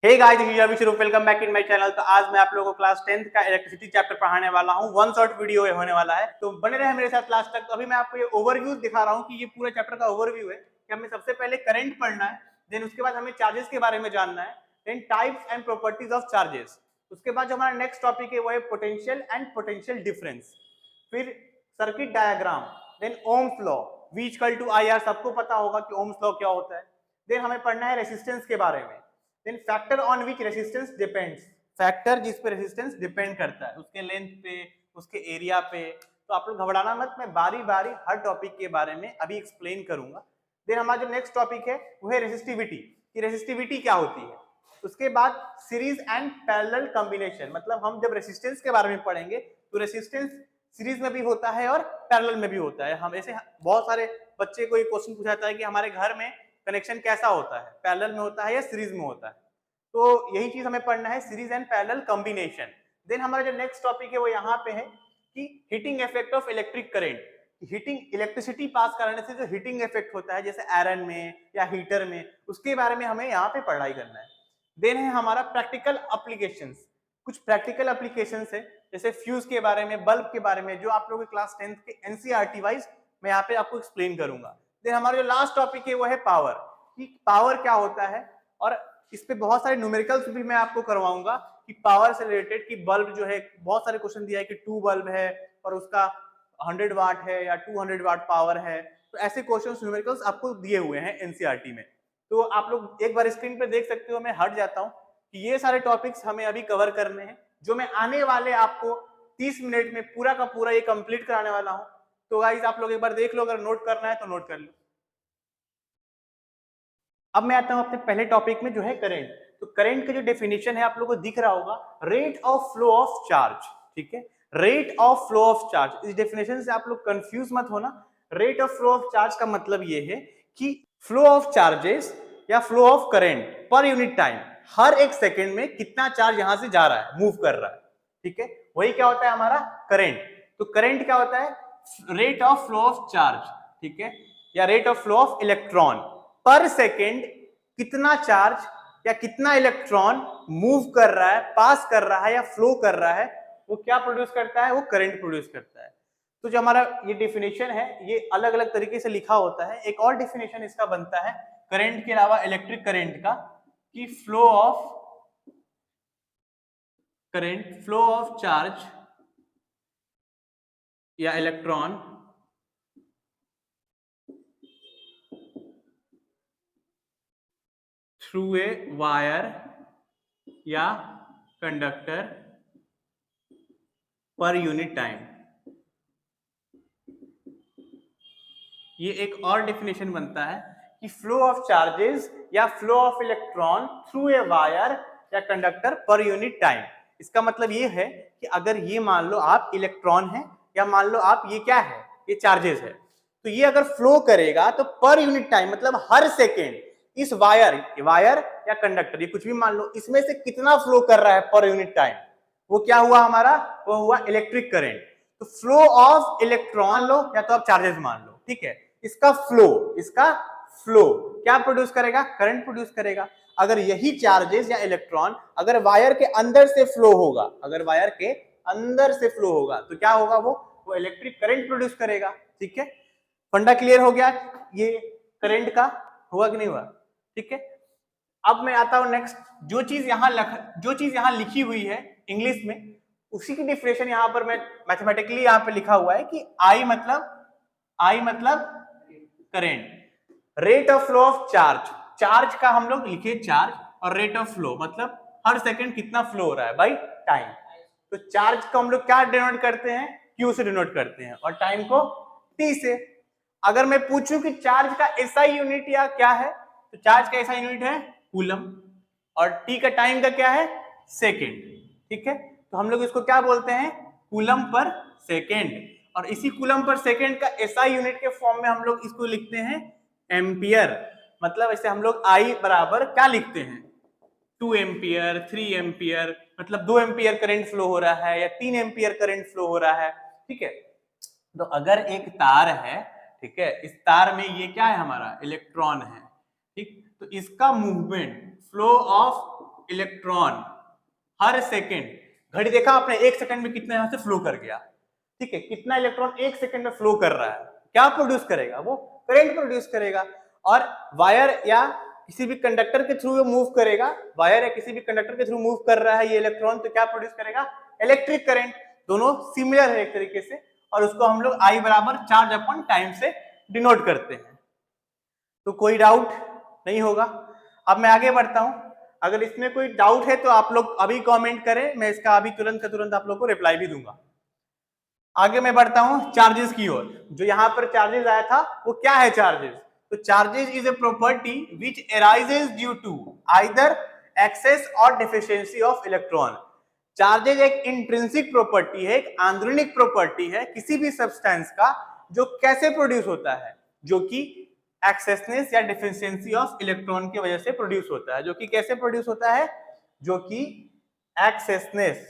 Hey guys, this is Abhishek, welcome back in my channel. तो आज मैं आप लोगों को क्लास 10th का इलेक्ट्रिसिटी चैप्टर पढ़ाने वाला हूं। वन शॉट वीडियो होने वाला है, तो बने रहे मेरे साथ लास्ट तक। तो अभी मैं आपको ये ओवरव्यू दिखा रहा हूं कि ये पूरा चैप्टर का ओवरव्यू है कि हमें सबसे पहले करंट पढ़ना है, देन उसके बाद हमें चार्जेस के बारे में जानना है, then types and properties of charges. उसके बाद जो हमारा नेक्स्ट टॉपिक है वो है पोटेंशियल एंड पोटेंशियल डिफरेंस, फिर circuit diagram, then Ohm's law, V equal to IR। सबको पता होगा कि ओम्स लॉ क्या होता है। देन हमें पढ़ना है रेसिस्टेंस के बारे में, then factor on which resistance depends, factor जिस पे रेसिस्टेंस डिपेंड करता है, उसके लेंथ पे, उसके एरिया पे। तो आप लोग घबराना मत, मैं बारी बारी हर टॉपिक के बारे में अभी एक्सप्लेन करूंगा। देन हमारा जो नेक्स्ट टॉपिक है वो है रेसिस्टिविटी, कि रेसिस्टिविटी क्या होती है। उसके बाद सीरीज एंड पैरेलल कॉम्बिनेशन, मतलब हम जब रेसिस्टेंस के बारे में पढ़ेंगे तो रेसिस्टेंस सीरीज में भी होता है और पैरेलल में भी होता है। हम ऐसे बहुत सारे बच्चे को ये क्वेश्चन पूछा जाता है कि हमारे घर में कनेक्शन कैसा होता है, पैरेलल में होता है या सीरीज में होता है। तो यही चीज हमें पढ़ना है, series and parallel combination. Then हमारा जो नेक्स्ट टॉपिक है वो यहाँ पे है कि heating effect of electric current. Heating, electricity pass करने से जो हीटिंग इफेक्ट होता है जैसे आयरन में या हीटर में, उसके बारे में हमें यहाँ पे पढ़ाई करना है। देन है हमारा प्रैक्टिकल एप्लीकेशंस, कुछ प्रैक्टिकल एप्लीकेशंस है जैसे फ्यूज के बारे में, बल्ब के बारे में, जो आप लोगों के क्लास 10th के एनसीईआरटी वाइज मैं यहाँ पे आपको एक्सप्लेन करूंगा। देन हमारा जो लास्ट टॉपिक है वो है पावर, कि पावर क्या होता है, और इस पे बहुत सारे न्यूमेरिकल्स भी मैं आपको करवाऊंगा कि पावर से रिलेटेड, कि बल्ब जो है, बहुत सारे क्वेश्चन दिया है कि 2 बल्ब है और उसका 100 वाट है या 200 वाट पावर है। तो ऐसे क्वेश्चन न्यूमेरिकल्स आपको दिए हुए हैं एनसीईआरटी में। तो आप लोग एक बार स्क्रीन पे देख सकते हो, मैं हट जाता हूँ कि ये सारे टॉपिक्स हमें अभी कवर करने हैं, जो मैं आने वाले आपको 30 मिनट में पूरा का पूरा ये कंप्लीट कराने वाला हूँ। तो गाइस आप लोग एक बार देख लो, अगर नोट करना है तो नोट कर लो। अब मैं आता हूं अपने पहले टॉपिक में जो है करंट। तो करंट का जो डेफिनेशन है आप लोगों को दिख रहा होगा, rate of flow of charge. ठीक है, rate of flow of charge. इस डेफिनेशन से आप लोग कंफ्यूज मत होना। Rate of flow of charge का मतलब ये है कि फ्लो ऑफ चार्जेस या flow of current per unit time, हर एक सेकेंड में कितना चार्ज यहां से जा रहा है, मूव कर रहा है। ठीक है, वही क्या होता है हमारा करंट। तो करंट क्या होता है, rate of flow of charge, ठीक है, या rate of flow of electron पर सेकेंड, कितना चार्ज या कितना इलेक्ट्रॉन मूव कर रहा है, पास कर रहा है या फ्लो कर रहा है, वो क्या प्रोड्यूस करता है, वो करंट प्रोड्यूस करता है। तो जो हमारा ये डेफिनेशन है ये अलग अलग तरीके से लिखा होता है। एक और डेफिनेशन इसका बनता है करंट के अलावा इलेक्ट्रिक करंट का, कि flow of current, flow of charge या इलेक्ट्रॉन थ्रू ए वायर या कंडक्टर पर यूनिट टाइम। ये एक और डेफिनेशन बनता है कि फ्लो ऑफ चार्जेस या flow of electron through a wire या कंडक्टर पर यूनिट टाइम। इसका मतलब ये है कि अगर ये मान लो आप इलेक्ट्रॉन है, या मान लो आप ये क्या है, ये चार्जेस है, तो ये अगर फ्लो करेगा तो पर यूनिट टाइम, मतलब हर सेकेंड इस वायर या कंडक्टर, ये कुछ भी मान लो, इसमें से कितना फ्लो कर रहा है पर यूनिट टाइम, वो क्या हुआ हमारा, वो हुआ इलेक्ट्रिक करंट। तो फ्लो ऑफ इलेक्ट्रॉन लो या तो आप चार्जेस मान लो, ठीक है, इसका फ्लो क्या प्रोड्यूस करेगा, करंट प्रोड्यूस करेगा। अगर यही चार्जेस या इलेक्ट्रॉन अगर वायर के अंदर से फ्लो होगा, अगर वायर के अंदर से फ्लो होगा तो क्या होगा, वो इलेक्ट्रिक करंट प्रोड्यूस करेगा। ठीक है, फंडा क्लियर हो गया ये करंट का, हुआ कि नहीं हुआ। ठीक है, अब मैं आता हूं नेक्स्ट, जो चीज यहां लिखी हुई है इंग्लिश में, उसी की डिफिनेशन यहां पर मैं मैथमेटिकली यहां पे लिखा हुआ है कि आई मतलब current. Rate of flow of charge, charge का हम लोग लिखे चार्ज, और रेट ऑफ फ्लो मतलब हर सेकंड कितना फ्लो हो रहा है बाई टाइम। तो चार्ज को हम लोग क्या डिनोट करते हैं, क्यू से डिनोट करते हैं, और टाइम को टी से। अगर मैं पूछूं कि चार्ज का एसआई यूनिट या क्या है, तो चार्ज का एसआई यूनिट है कूलम, और टी का टाइम का क्या है, सेकेंड। ठीक है, तो हम लोग इसको क्या बोलते हैं, कूलम पर सेकेंड। और इसी कूलम पर सेकेंड का एसआई यूनिट के फॉर्म में हम लोग इसको लिखते हैं एम्पियर। मतलब ऐसे हम लोग आई बराबर क्या लिखते हैं, 2 एम्पियर, 3 एम्पियर, मतलब 2 एम्पियर करंट फ्लो हो रहा है या 3 एम्पियर करंट फ्लो हो रहा है। ठीक है, तो अगर एक तार है, ठीक है, इस तार में ये क्या है हमारा, इलेक्ट्रॉन है। ठीक, तो इसका movement, flow of electron her second, घड़ी देखा आपने, एक सेकंड में कितना यहां से फ्लो कर गया, ठीक है, कितना इलेक्ट्रॉन एक सेकंड में फ्लो कर रहा है, क्या प्रोड्यूस करेगा, वो करंट प्रोड्यूस करेगा। और वायर या किसी भी कंडक्टर के थ्रू मूव करेगा, वायर या किसी भी कंडक्टर के थ्रू मूव कर रहा है ये इलेक्ट्रॉन, तो क्या प्रोड्यूस करेगा, इलेक्ट्रिक करंट। दोनों सिमिलर है एक तरीके से, और उसको हम लोग I बराबर चार्ज अपॉन टाइम से डिनोट करते हैं। तो कोई डाउट नहीं होगा। अब मैं आगे बढ़ता हूं, अगर इसमें कोई डाउट है तो आप लोग अभी कमेंट करें, मैं इसका अभी तुरंत का तुरंत आप लोग को रिप्लाई भी दूंगा। आगे मैं बढ़ता हूं चार्जेस की ओर। जो यहां पर चार्जेस आया था वो क्या है चार्जेस, तो charges is a property which arises due to either excess और डेफिशिएंसी ऑफ इलेक्ट्रॉन। चार्जेस एक इंट्रिंसिक प्रॉपर्टी है, एक आंतरिक प्रॉपर्टी है किसी भी सब्सटेंस का, जो कैसे प्रोड्यूस होता है, जो कि एक्सेसनेस या डेफिशिएंसी ऑफ इलेक्ट्रॉन की वजह से प्रोड्यूस होता है। जो कि कैसे प्रोड्यूस होता है, जो कि एक्सेसनेस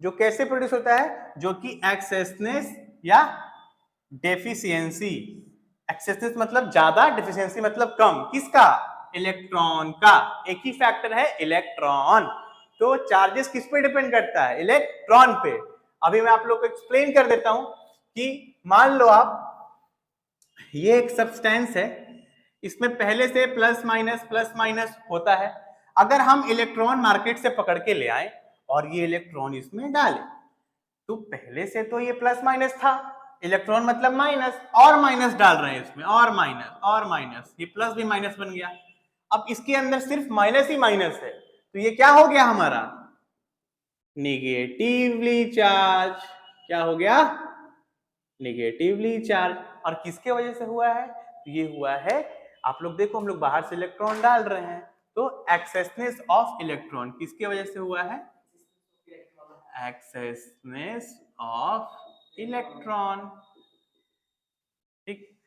जो कैसे प्रोड्यूस होता है, जो कि एक्सेसनेस या डेफिशिएंसी। एक्सेसनेस मतलब ज्यादा, डेफिशिएंसी मतलब कम, किसका, इलेक्ट्रॉन का। एक ही फैक्टर है इलेक्ट्रॉन। तो चार्जेस किस पे डिपेंड करता है, इलेक्ट्रॉन पे। अभी मैं आप लोग को एक्सप्लेन कर देता हूं कि मान लो आप, ये एक सब्सटेंस है, इसमें पहले से प्लस माइनस होता है। अगर हम इलेक्ट्रॉन मार्केट से पकड़ के ले आए और ये इलेक्ट्रॉन इसमें डाले, तो पहले से तो ये प्लस माइनस था, इलेक्ट्रॉन मतलब माइनस, और माइनस डाल रहे हैं इसमें, और माइनस, ये प्लस भी माइनस बन गया। अब इसके अंदर सिर्फ माइनस ही माइनस है, तो ये क्या हो गया हमारा, निगेटिवली चार्ज। क्या हो गया, निगेटिवली चार्ज। और किसके वजह से हुआ है, ये हुआ है, आप लोग देखो, हम लोग बाहर से इलेक्ट्रॉन डाल रहे हैं, तो एक्सेसनेस ऑफ इलेक्ट्रॉन किसके वजह से हुआ है, एक्सेसनेस ऑफ इलेक्ट्रॉन, ठीक।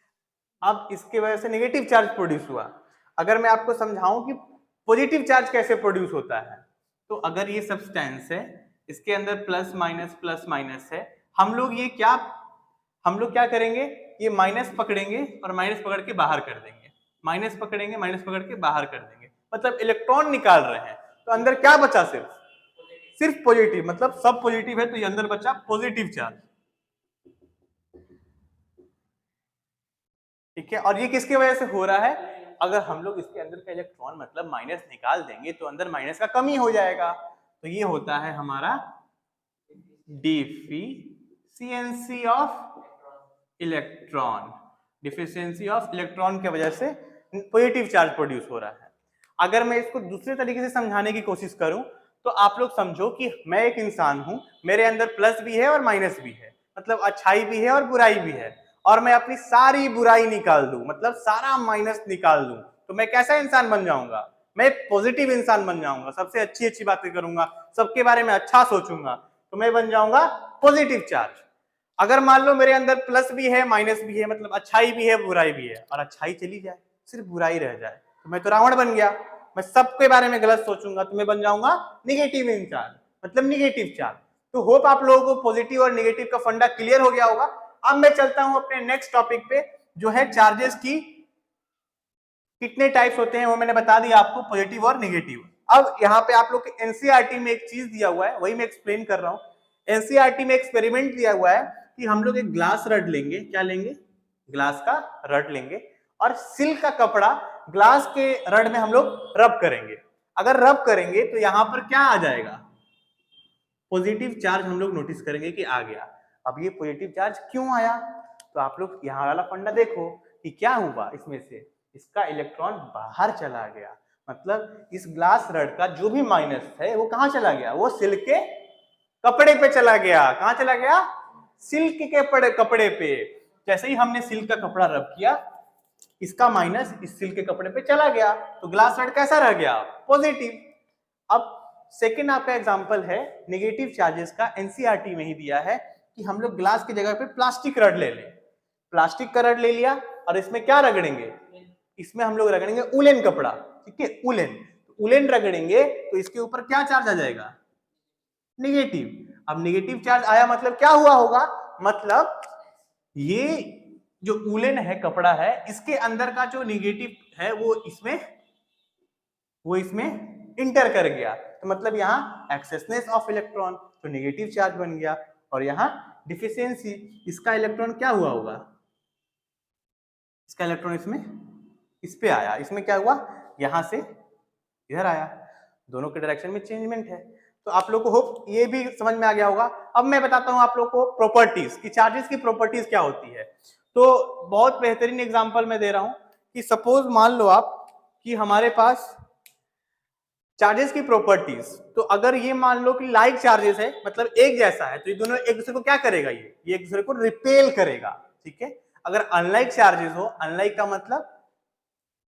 अब इसके वजह से नेगेटिव चार्ज प्रोड्यूस हुआ। अगर मैं आपको समझाऊं कि पॉजिटिव चार्ज कैसे प्रोड्यूस होता है, तो अगर ये सब्सटेंस है, इसके अंदर प्लस माइनस है, हम लोग क्या करेंगे, ये माइनस पकड़ेंगे और माइनस पकड़ के बाहर कर देंगे, माइनस पकड़ेंगे, माइनस पकड़ के बाहर कर देंगे, मतलब इलेक्ट्रॉन निकाल रहे हैं। तो अंदर क्या बचा, सिर्फ पॉजिटिव, मतलब सब पॉजिटिव है, तो ये अंदर बचा पॉजिटिव चार्ज, ठीक है। और ये किसकी वजह से हो रहा है, अगर हम लोग इसके अंदर का इलेक्ट्रॉन मतलब माइनस निकाल देंगे तो अंदर माइनस का कमी हो जाएगा, तो ये होता है हमारा deficiency of electron. Deficiency of electron की वजह से पॉजिटिव चार्ज प्रोड्यूस हो रहा है। अगर मैं इसको दूसरे तरीके से समझाने की कोशिश करूं, तो आप लोग समझो कि मैं एक इंसान हूं, मेरे अंदर प्लस भी है और माइनस भी है, मतलब अच्छाई भी है और बुराई भी है, और मैं अपनी सारी बुराई निकाल दूं, मतलब सारा माइनस निकाल दूं, तो मैं कैसा इंसान बन जाऊंगा, मैं पॉजिटिव इंसान बन जाऊंगा, सबसे अच्छी अच्छी बातें करूंगा, सबके बारे में अच्छा सोचूंगा, तो मैं बन जाऊंगा पॉजिटिव चार्ज। अगर मान लो मेरे अंदर प्लस भी है माइनस भी है, मतलब अच्छाई भी है बुराई भी है, और अच्छाई चली जाए, सिर्फ बुराई रह जाए, तो मैं तो रावण बन गया, मैं सबके बारे में गलत सोचूंगा, तो मैं बन जाऊंगा निगेटिव इंसान, मतलब निगेटिव चार्ज। तो होप आप लोगों को पॉजिटिव और निगेटिव का फंडा क्लियर हो गया होगा। अब मैं चलता हूं अपने नेक्स्ट टॉपिक पे, जो है चार्जेस की कितने टाइप्स होते हैं, वो मैंने बता दिया आपको, पॉजिटिव और निगेटिव। अब यहाँ पे आप लोग के एनसीईआरटी में एक चीज दिया हुआ है, वही मैं एक्सप्लेन कर रहा हूँ। एनसीईआरटी में एक्सपेरिमेंट दिया हुआ है कि हम लोग एक ग्लास रड लेंगे, क्या लेंगे, ग्लास का रड लेंगे, और सिल्क का कपड़ा ग्लास के रड में हम लोग रब करेंगे। अगर रब करेंगे तो यहाँ पर क्या आ जाएगा, पॉजिटिव चार्ज हम लोग नोटिस करेंगे कि आ गया। अब ये पॉजिटिव चार्ज क्यों आया, तो आप लोग यहाँ वाला फंडा देखो कि क्या हुआ, इसमें से इसका इलेक्ट्रॉन बाहर चला गया, मतलब इस ग्लास रड का जो भी माइनस है वो कहाँ चला गया, वो सिल्क के कपड़े पे चला गया। कहाँ चला गया, सिल्क के कपड़े पे। जैसे ही हमने सिल्क का कपड़ा रब किया, इसका माइनस इस सिल्क के कपड़े पे चला गया, तो ग्लास रड कैसा रह गया, पॉजिटिव। अब सेकेंड आपका एग्जांपल है नेगेटिव चार्जेस का, एनसीईआरटी में ही दिया है कि हम लोग ग्लास की जगह पे प्लास्टिक रड ले लें। प्लास्टिक का रड ले लिया और इसमें क्या रगड़ेंगे, इसमें हम लोग रगड़ेंगे उलेन कपड़ा, ठीक है, उलेन रगड़ेंगे तो इसके ऊपर क्या चार्ज आ जाएगा, निगेटिव। अब निगेटिव चार्ज आया मतलब क्या हुआ होगा, मतलब ये जो उलेन है, कपड़ा है, इसके अंदर का जो निगेटिव है वो इसमें इंटर कर गया, तो मतलब यहाँ एक्सेसनेस ऑफ इलेक्ट्रॉन, तो नेगेटिव चार्ज बन गया, और यहाँ डिफिशियंसी, इसका इलेक्ट्रॉन क्या हुआ होगा, इसका इलेक्ट्रॉन इसमें इस पे आया, इसमें क्या हुआ, यहां से इधर आया, दोनों के डायरेक्शन में चेंजमेंट है। तो आप लोग को होप ये भी समझ में आ गया होगा। अब मैं बताता हूं आप लोग को प्रॉपर्टीज की, चार्जेस की प्रॉपर्टीज क्या होती है। तो बहुत बेहतरीन एग्जांपल मैं दे रहा हूं कि सपोज मान लो आप कि हमारे पास चार्जेस की प्रॉपर्टीज, तो अगर ये मान लो कि लाइक चार्जेस है, मतलब एक जैसा है, तो ये दोनों एक दूसरे को क्या करेगा, ये एक दूसरे को रिपेल करेगा, ठीक है। अगर अनलाइक चार्जेस हो, अनलाइक का मतलब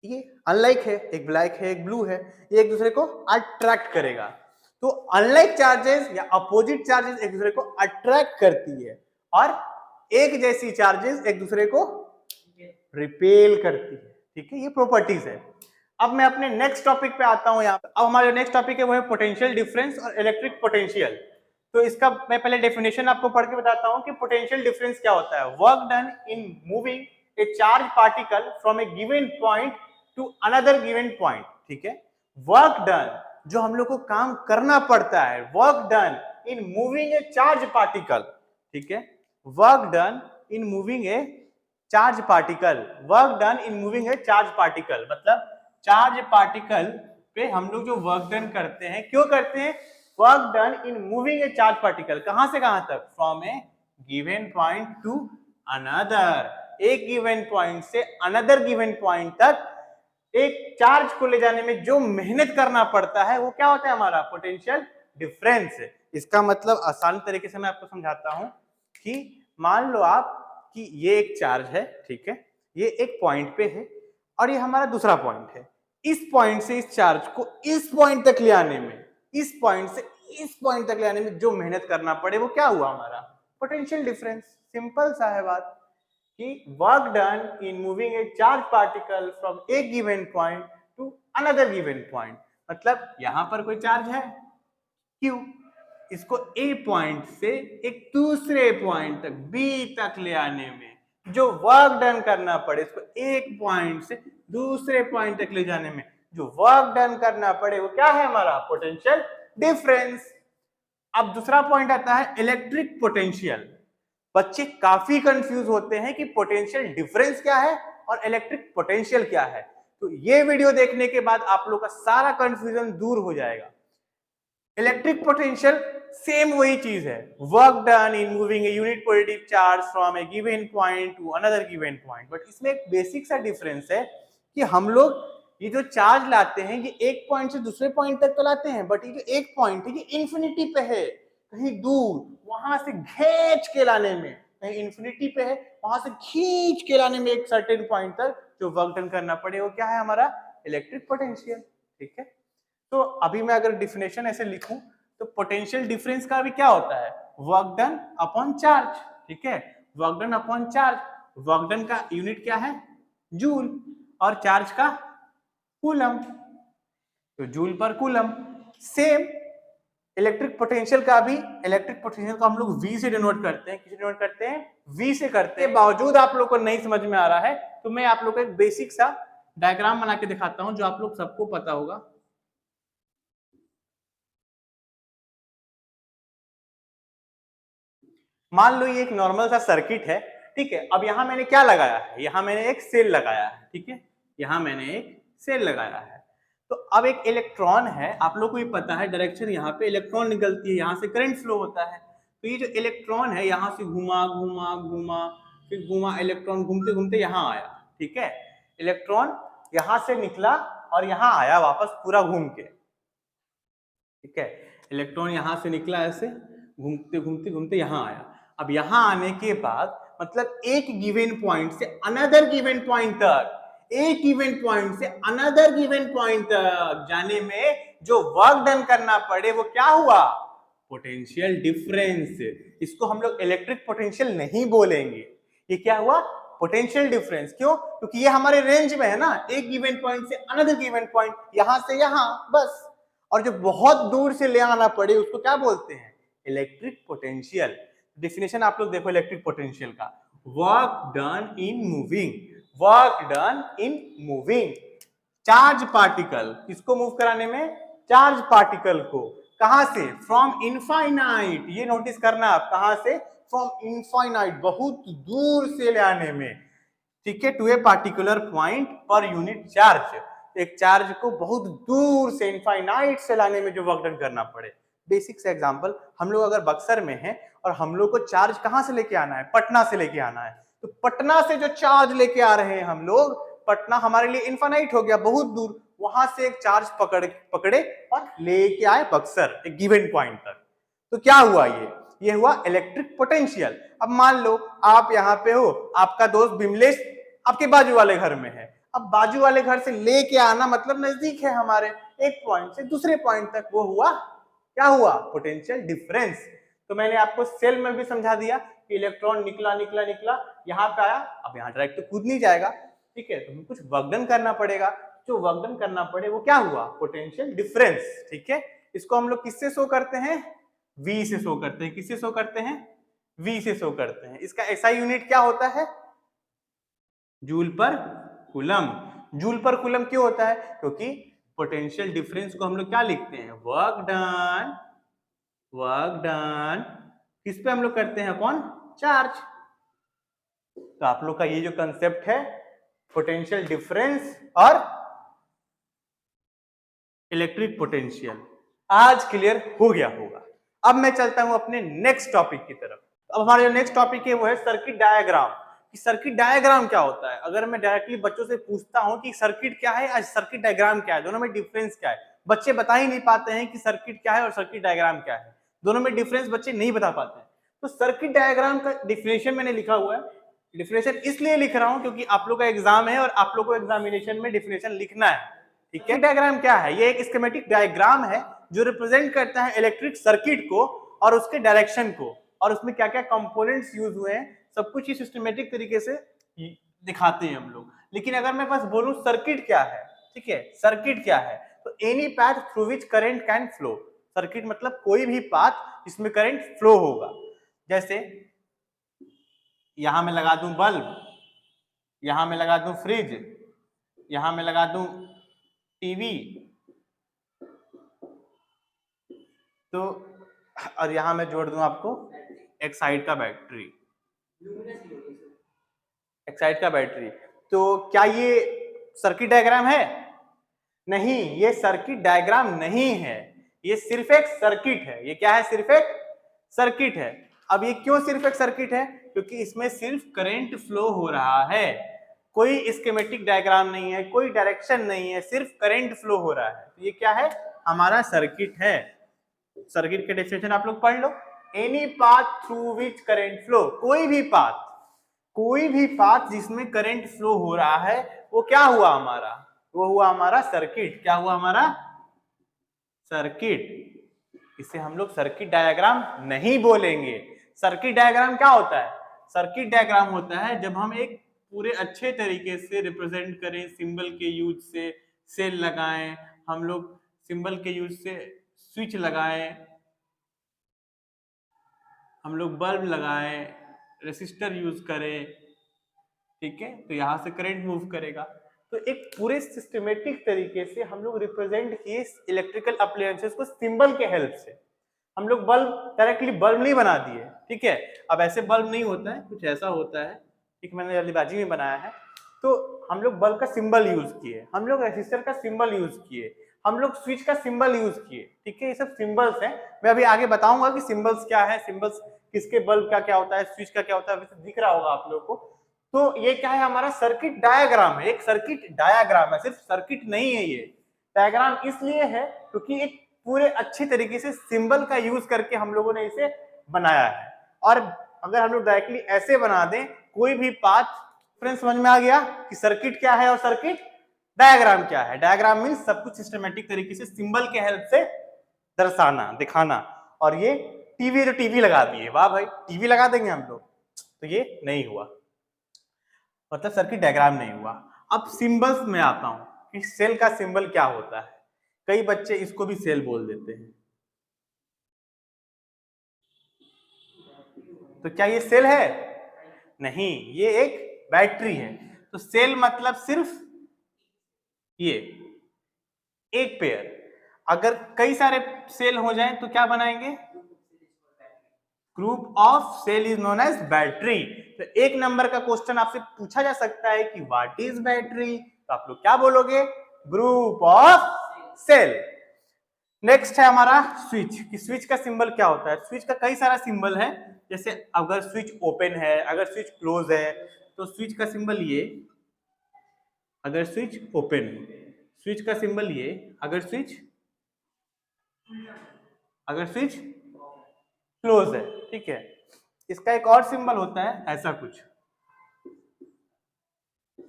ये अनलाइक है, एक ब्लैक है एक ब्लू है, ये एक दूसरे को अट्रैक्ट करेगा। तो अनलाइक चार्जेस या अपोजिट चार्जेस एक दूसरे को अट्रैक्ट करती है, और एक जैसी चार्जेस एक दूसरे को रिपेल करती है, ठीक है। ये प्रॉपर्टीज है। अब मैं अपने नेक्स्ट टॉपिक पे आता हूं। यहाँ पे अब हमारा नेक्स्ट टॉपिक है वो है पोटेंशियल डिफरेंस और इलेक्ट्रिक पोटेंशियल। तो इसका मैं पहले डेफिनेशन आपको पढ़ के बताता हूं कि पोटेंशियल डिफरेंस क्या होता है। Work done in moving A charge particle from A given point two another given point, ठीक है। वर्क डन, जो हम लोग को काम करना पड़ता है, work done in moving A charge particle, ठीक है। Work done in moving A charge particle, work done in moving A charge particle, मतलब चार्ज पार्टिकल पे हम लोग जो वर्क डन करते हैं, क्यों करते हैं, work done in moving A charge particle, कहां से कहां तक, from A given point two another, एक गिवन पॉइंट से अनदर गिवन पॉइंट तक एक चार्ज को ले जाने में जो मेहनत करना पड़ता है वो क्या होता है, हमारा पोटेंशियल डिफरेंस। इसका मतलब आसान तरीके से मैं आपको समझाता हूं कि मान लो आप कि ये एक चार्ज है, ठीक है, ये एक पॉइंट पे है और ये हमारा दूसरा पॉइंट है। इस पॉइंट से इस चार्ज को इस पॉइंट तक ले आने में, इस पॉइंट से इस पॉइंट तक ले आने में जो मेहनत करना पड़े वो क्या हुआ, हमारा पोटेंशियल डिफरेंस। सिंपल सा है बात कि work done in moving A charge particle from A given point two another given point, मतलब यहां पर कोई चार्ज है Q, इसको ए पॉइंट से एक दूसरे पॉइंट तक B तक ले आने में जो वर्क डन करना पड़े, इसको एक पॉइंट से दूसरे पॉइंट तक ले जाने में जो वर्क डन करना पड़े वो क्या है, हमारा पोटेंशियल डिफरेंस। अब दूसरा पॉइंट आता है इलेक्ट्रिक पोटेंशियल। बच्चे काफी कंफ्यूज होते हैं कि पोटेंशियल डिफरेंस क्या है और इलेक्ट्रिक पोटेंशियल क्या है। तो ये वीडियो देखने के बाद आप लोग का सारा कंफ्यूजन दूर हो जाएगा। इलेक्ट्रिक पोटेंशियल सेम वही चीज है, work done in moving a unit positive charge from A given point two another given point. But इसमें एक बेसिक सा डिफरेंस है कि हम लोग ये जो चार्ज लाते हैं ये एक पॉइंट से दूसरे पॉइंट तक तो लाते हैं, बट ये जो एक पॉइंट है ये इंफिनिटी पे है, कहीं दूर, वहां से खींच के लाने में, कहीं इंफिनिटी पे है वहां से खींच के लाने में एक सर्टेन पॉइंट तक जो वर्क डन करना पड़े वो क्या है, हमारा इलेक्ट्रिक पोटेंशियल, ठीक है। तो अभी मैं अगर डिफिनेशन ऐसे लिखूं तो पोटेंशियल डिफरेंस का भी क्या होता है, वर्क डन अपॉन चार्ज, ठीक है। Work done upon charge, work done का यूनिट क्या है, जूल, और चार्ज का कूलम, तो जूल पर कूलम। सेम इलेक्ट्रिक पोटेंशियल का भी, इलेक्ट्रिक पोटेंशियल को हम लोग V से डिनोट करते हैं, किसे डिनोट करते हैं, V से करते हैं। बावजूद आप लोग को नहीं समझ में आ रहा है तो मैं आप लोग को एक बेसिक सा डायग्राम बना के दिखाता हूं जो आप लोग सबको पता होगा। मान लो ये एक नॉर्मल सा सर्किट है, ठीक है। अब यहां मैंने क्या लगाया है, यहां मैंने एक सेल लगाया है, ठीक है, यहां मैंने एक सेल लगाया है। तो अब एक इलेक्ट्रॉन है, आप लोग को ये पता है डायरेक्शन, यहाँ पे इलेक्ट्रॉन निकलती है, यहाँ से करंट फ्लो होता है। तो ये जो इलेक्ट्रॉन है यहाँ से घुमा घुमा घुमा फिर घुमा, इलेक्ट्रॉन घूमते घूमते यहाँ आया, ठीक है। इलेक्ट्रॉन यहाँ से निकला और यहाँ आया वापस पूरा घूम के, ठीक है। इलेक्ट्रॉन यहाँ से निकला ऐसे घूमते घूमते घूमते यहाँ आया। अब यहाँ आने के बाद मतलब एक गिवन पॉइंट से अनदर गिवन पॉइंट तक, एक गिवन पॉइंट से अनदर गिवन पॉइंट तक जाने में जो वर्क डन करना पड़े वो क्या हुआ, पोटेंशियल डिफरेंस। इसको हम लोग इलेक्ट्रिक पोटेंशियल नहीं बोलेंगे, ये क्या हुआ, पोटेंशियल डिफरेंस। क्यों, क्योंकि ये हमारे रेंज में है ना, एक गिवन पॉइंट से अनदर गिवन पॉइंट, यहां से यहां बस। और जो बहुत दूर से ले आना पड़े उसको क्या बोलते हैं, इलेक्ट्रिक पोटेंशियल। डेफिनेशन आप लोग देखो इलेक्ट्रिक पोटेंशियल का, work done in moving, work done in moving. Charge particle, किसको मूव कराने में? चार्ज पार्टिकल को। कहां से? फ्रॉम इनफाइनाइट, ये नोटिस करना आप, कहां से? फ्रॉम इनफाइनाइट, बहुत दूर से ले आने में, ठीक है, टू ए पार्टिकुलर पॉइंट पर यूनिट चार्ज, एक चार्ज को बहुत दूर से इनफाइनाइट से लाने में जो वर्क डन करना पड़े। बेसिक से एग्जांपल, हम लोग अगर बक्सर में हैं और हम लोग को चार्ज कहां से लेके आना है? पटना से लेके आना है, तो पटना से जो चार्ज लेके आ रहे हैं हम लोग, पटना हमारे लिए इनफाइनाइट हो गया, बहुत दूर, वहां से एक चार्ज पकड़े और लेके आए बक्सर एक गिवन पॉइंट तक। तो क्या हुआ? ये हुआ इलेक्ट्रिक पोटेंशियल। अब मान लो आप यहाँ पे हो, आपका दोस्त बिमलेश आपके बाजू वाले घर में है, अब बाजू वाले घर से लेके आना मतलब नजदीक है हमारे, एक पॉइंट से दूसरे पॉइंट तक, वो हुआ, क्या हुआ? Potential difference. तो मैंने आपको सेल में भी समझा दिया कि इलेक्ट्रॉन निकला निकला निकला, यहाँ पे आया, अब यहाँ डायरेक्ट तो कूद नहीं जाएगा, ठीक है, तो हमें कुछ वर्क डन करना पड़ेगा, जो वर्क डन करना पड़े वो क्या हुआ? पोटेंशियल डिफरेंस, ठीक है। इसको हम लोग किससे शो करते हैं? V से शो करते हैं। किससे शो करते हैं? V से शो करते हैं। इसका SI यूनिट क्या होता है? जूल पर कूलम। जूल पर कूलम क्यों होता है? क्योंकि पोटेंशियल डिफरेंस को हम लोग क्या लिखते हैं? वर्क डन, वर्क डन किस पे हम लोग करते हैं? Upon charge. तो आप लोग का ये जो कंसेप्ट है पोटेंशियल डिफरेंस और इलेक्ट्रिक पोटेंशियल, आज क्लियर हो गया होगा। अब मैं चलता हूं अपने नेक्स्ट टॉपिक की तरफ। अब हमारा जो नेक्स्ट टॉपिक है वो है सर्किट डायग्राम। कि सर्किट डायग्राम क्या होता है? अगर मैं डायरेक्टली बच्चों से पूछता हूं कि सर्किट क्या है और सर्किट डायग्राम क्या है, दोनों में डिफरेंस क्या है, बच्चे बता ही नहीं पाते हैं कि सर्किट क्या है और सर्किट डायग्राम क्या है, दोनों में डिफरेंस बच्चे नहीं बता पाते हैं। तो सर्किट डायग्राम का डिफिनेशन मैंने लिखा हुआ है। डिफिनेशन इसलिए लिख रहा हूं क्योंकि आप लोग का एग्जाम है और आप लोग को एग्जामिनेशन में डिफिनेशन लिखना है, ठीक है। डायग्राम क्या है? ये एक स्कीमेटिक डायग्राम है जो रिप्रेजेंट करता है इलेक्ट्रिक सर्किट को और उसके डायरेक्शन को, और उसमें क्या क्या कंपोनेंट्स यूज हुए हैं, सब कुछ ही सिस्टमेटिक तरीके से दिखाते हैं हम लोग। लेकिन अगर मैं बस बोलूं सर्किट क्या है, ठीक है, सर्किट क्या है, तो any path through which current can flow. Circuit मतलब कोई भी पाथ जिसमें करंट फ्लो होगा। जैसे यहां मैं लगा दूं बल्ब, यहां मैं लगा दूं फ्रिज, यहां मैं लगा दूं टीवी, तो और यहां मैं जोड़ दूं आपको एक साइड का बैटरी, एक साइड का बैटरी। तो क्या ये सर्किट डायग्राम है? नहीं, ये सर्किट डायग्राम नहीं है, ये सिर्फ एक सर्किट है। ये क्या है? सिर्फ एक सर्किट है। अब ये क्यों सिर्फ एक सर्किट है? क्योंकि इसमें सिर्फ करंट फ्लो हो रहा है, कोई स्कीमेटिक डायग्राम नहीं है, कोई डायरेक्शन नहीं है, सिर्फ करंट फ्लो हो रहा है। तो ये क्या है? हमारा सर्किट है। सर्किट के डेफिनेशन आप लोग पढ़ लो। Any path through which current flow, कोई भी पाथ, कोई भी पाथ जिसमें करंट फ्लो हो रहा है वो क्या हुआ हमारा? वो हुआ हमारा सर्किट। क्या हुआ हमारा? सर्किट। इसे हम लोग सर्किट डायग्राम नहीं बोलेंगे। सर्किट डायग्राम क्या होता है? सर्किट डायग्राम होता है जब हम एक पूरे अच्छे तरीके से रिप्रेजेंट करें, सिंबल के यूज से सेल लगाएं, हम लोग सिंबल के यूज से स्विच लगाएं, हम लोग बल्ब लगाएं, रेसिस्टर यूज करें, ठीक है, तो यहां से करंट मूव करेगा। तो एक पूरे सिस्टमेटिक तरीके से हम लोग रिप्रेजेंट किए इलेक्ट्रिकल अप्लायंसेस को सिंबल के हेल्प से। हम लोग बल्ब डायरेक्टली बल्ब नहीं बना दिए, ठीक है। अब ऐसे बल्ब नहीं होता है, कुछ ऐसा होता है, ठीक, मैंने जल्दीबाजी में बनाया है। तो हम लोग बल्ब का सिंबल यूज किए, हम लोग रेसिस्टर का सिंबल यूज किए, हम लोग स्विच का सिंबल यूज किए, ठीक है। ये सब सिंबल्स हैं। मैं अभी आगे बताऊंगा कि सिंबल्स क्या है, सिंबल्स किसके बल्ब का क्या होता है, स्विच का क्या होता है, वैसे दिख रहा होगा आप लोगों को। तो ये क्या है? हमारा सर्किट डायग्राम है, एक सर्किट डायग्राम है, सिर्फ सर्किट नहीं है। ये डायग्राम इसलिए है क्योंकि एक पूरे अच्छी तरीके से सिंबल का यूज करके हम लोगों ने इसे बनाया है। और अगर हम लोग डायरेक्टली ऐसे बना दें कोई भी पाथ, फ्रेंड्स समझ में आ गया कि सर्किट क्या है और सर्किट डायग्राम क्या है। डायग्राम मींस सब कुछ सिस्टमेटिक तरीके से सिंबल के हेल्प से दर्शाना, दिखाना। और ये टीवी, तो टीवी लगा दिए, वाह भाई टीवी लगा देंगे हम लोग, तो ये नहीं हुआ, मतलब सर्किट डायग्राम नहीं हुआ। अब सिंबल्स में आता हूं कि सेल का सिंबल क्या होता है। कई बच्चे इसको भी सेल बोल देते हैं, तो क्या ये सेल है? नहीं, ये एक बैटरी है। तो सेल मतलब सिर्फ ये एक पेयर। अगर कई सारे सेल हो जाएं तो क्या बनाएंगे? Group of cell is known as battery. तो एक नंबर का क्वेश्चन आपसे पूछा जा सकता है कि व्हाट इज बैटरी, तो आप लोग क्या बोलोगे? Group of cell. नेक्स्ट है हमारा स्विच। कि स्विच का सिंबल क्या होता है? स्विच का कई सारा सिंबल है, जैसे अगर स्विच ओपन है, अगर स्विच क्लोज है, तो स्विच का सिंबल ये, अगर स्विच ओपन है, स्विच का सिंबल ये, अगर स्विच क्लोज है, ठीक है। इसका एक और सिंबल होता है ऐसा कुछ,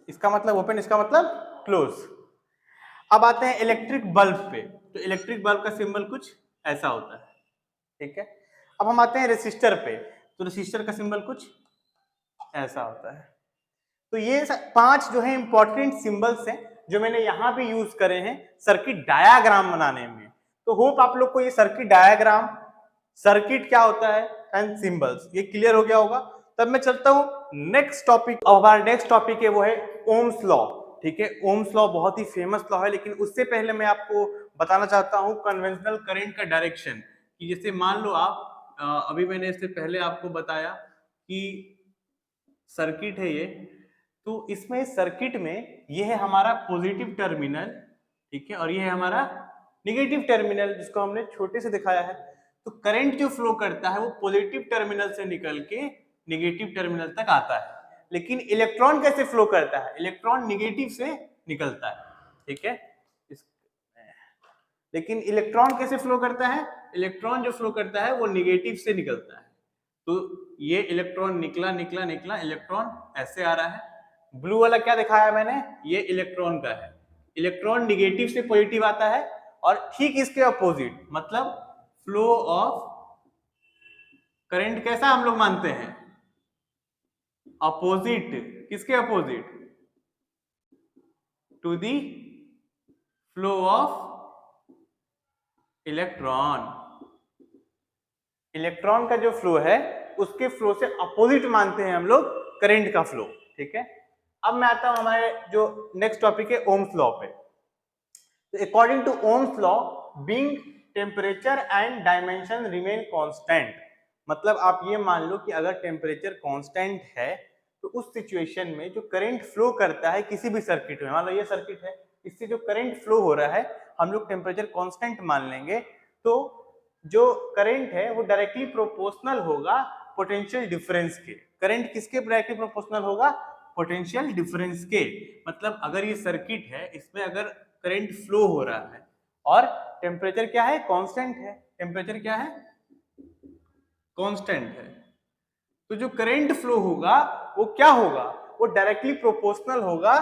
इसका मतलब ओपन, इसका मतलब क्लोज। अब आते हैं इलेक्ट्रिक बल्ब पे। तो इलेक्ट्रिक बल्ब का सिंबल कुछ ऐसा होता है, ठीक है। अब हम आते हैं रेसिस्टर पे। तो रेसिस्टर का सिंबल कुछ ऐसा होता है। तो ये 5 जो है इंपॉर्टेंट सिंबल्स हैं जो मैंने यहाँ पे यूज करे हैं सर्किट डायाग्राम बनाने में। तो होप आप लोग को ये सर्किट डायाग्राम, सर्किट क्या होता है एंड सिंबल्स, ये क्लियर हो गया होगा। तब मैं चलता हूँ नेक्स्ट टॉपिक। अब हमारा नेक्स्ट टॉपिक है वो है ओम्स लॉ, ठीक है। ओम्स लॉ बहुत ही फेमस लॉ है, लेकिन उससे पहले मैं आपको बताना चाहता हूँ कन्वेंशनल करंट का डायरेक्शन। कि जैसे मान लो आप अभी मैंने इससे पहले आपको बताया कि सर्किट है ये, तो इसमें सर्किट में ये है हमारा पॉजिटिव टर्मिनल, ठीक है, और ये है हमारा नेगेटिव टर्मिनल जिसको हमने छोटे से दिखाया है। तो करंट जो फ्लो करता है वो पॉजिटिव टर्मिनल से निकल के नेगेटिव टर्मिनल तक आता है। लेकिन इलेक्ट्रॉन कैसे फ्लो करता है? इलेक्ट्रॉन नेगेटिव से निकलता है, ठीक है। लेकिन इलेक्ट्रॉन कैसे फ्लो करता है? इलेक्ट्रॉन जो फ्लो करता है वो नेगेटिव से निकलता है। तो ये इलेक्ट्रॉन निकला निकला निकला, इलेक्ट्रॉन ऐसे आ रहा है। ब्लू वाला क्या दिखाया मैंने? ये इलेक्ट्रॉन का है। इलेक्ट्रॉन नेगेटिव से पॉजिटिव आता है, और ठीक इसके अपोजिट, मतलब फ्लो ऑफ करंट कैसा हम लोग मानते हैं? अपोजिट। किसके opposite? To the flow of electron. Electron का जो फ्लो है उसके फ्लो से अपोजिट मानते हैं हम लोग करंट का फ्लो, ठीक है। अब मैं आता हूं हमारे जो नेक्स्ट टॉपिक है ओम्स लॉ पे। तो according to Ohm's law, being temperature and dimension remain constant. मतलब आप ये मान लो कि अगर टेम्परेचर कांस्टेंट है तो उस सिचुएशन में जो करंट फ्लो करता है किसी भी सर्किट में, मान लो ये सर्किट है, इससे जो करंट फ्लो हो रहा है हम लोग टेम्परेचर कांस्टेंट मान लेंगे, तो जो करंट है वो डायरेक्टली प्रोपोर्शनल होगा पोटेंशियल डिफरेंस के। करंट किसके डायरेक्टली प्रोपोर्शनल होगा? पोटेंशियल डिफरेंस के। मतलब अगर ये सर्किट है, इसमें अगर करंट फ्लो हो रहा है और टेम्परेचर क्या है? कांस्टेंट है। टेम्परेचर क्या है? कांस्टेंट है। तो जो करंट फ्लो होगा वो क्या होगा? वो डायरेक्टली प्रोपोर्शनल होगा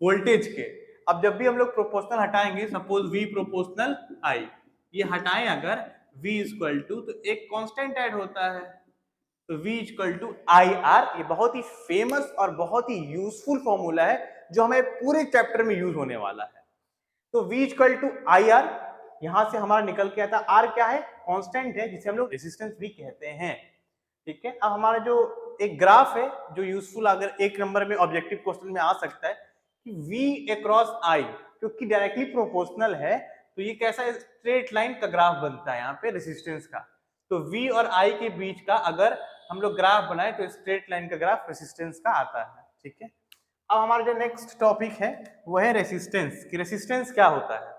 वोल्टेज के। अब जब भी हम लोग प्रोपोर्शनल हटाएंगे, सपोज V प्रोपोर्शनल I, ये हटाएं अगर V इक्वल टू, तो एक कांस्टेंट ऐड होता है, तो V इक्वल टू IR। ये बहुत ही फेमस और बहुत ही यूजफुल फॉर्मूला है जो हमें पूरे चैप्टर में यूज होने वाला है। तो V इक्वल टू IR, यहां से हमारा निकल के आता R क्या है? कांस्टेंट है जिसे हम लोग रेजिस्टेंस भी कहते हैं, ठीक है। अब हमारा जो एक ग्राफ है जो यूजफुल अगर एक नंबर में ऑब्जेक्टिव क्वेश्चन में आ सकता है कि V अक्रॉस I, क्योंकि डायरेक्टली प्रोपोर्शनल है तो ये कैसा स्ट्रेट लाइन का ग्राफ बनता है यहाँ पे रेजिस्टेंस का। तो V और I के बीच का अगर हम लोग ग्राफ बनाए तो स्ट्रेट लाइन का ग्राफ रेजिस्टेंस का आता है, ठीक है। अब हमारा जो नेक्स्ट टॉपिक है वो है रेजिस्टेंस। कि रेजिस्टेंस क्या होता है?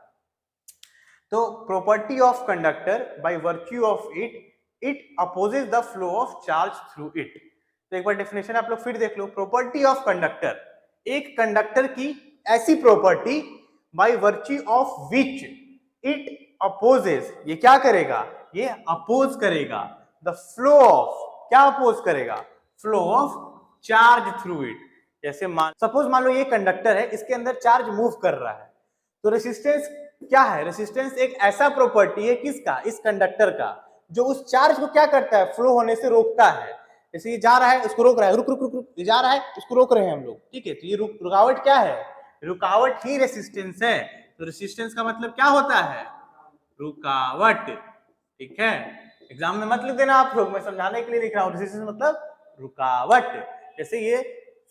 तो property of conductor by virtue of it opposes the flow of charge through it. तो एक बार डेफिनेशन आप लोग फिर देख लो। प्रॉपर्टी ऑफ कंडक्टर, एक कंडक्टर की ऐसी property by virtue of which it opposes, ये क्या करेगा? ये अपोज करेगा द फ्लो ऑफ, क्या अपोज करेगा? Flow of charge through it. जैसे सपोज मान लो ये कंडक्टर है, इसके अंदर चार्ज मूव कर रहा है, तो रेसिस्टेंस क्या है? रेसिस्टेंस एक ऐसा प्रॉपर्टी है किसका? इस कंडक्टर का, जो उस चार्ज को क्या करता है? फ्लो होने से रोकता है। जैसे ये जा रहा है उसको रोक रहा है, रुक रुक रुक रुक, ये जा रहा है उसको रोक रहे हैं हम लोग, ठीक है। तो ये रुकावट क्या है? रुकावट ही रेसिस्टेंस है। तो रेसिस्टेंस का मतलब क्या होता है? रुकावट, ठीक है। एग्जाम में मत लिख देना आप लोग, मैं समझाने के लिए लिख रहा हूँ। रेसिस्टेंस मतलब रुकावट। जैसे ये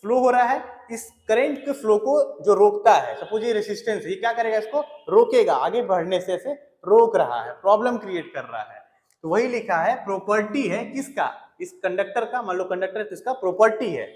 फ्लो हो रहा है, इस करंट के फ्लो को जो रोकता है, सपोज ये रेसिस्टेंस है, ये क्या करेगा, इसको रोकेगा, आगे बढ़ने से ऐसे रोक रहा है, प्रॉब्लम क्रिएट कर रहा है। तो वही लिखा है, प्रॉपर्टी है किसका, इस कंडक्टर का, मान लो कंडक्टर है तो इसका प्रॉपर्टी है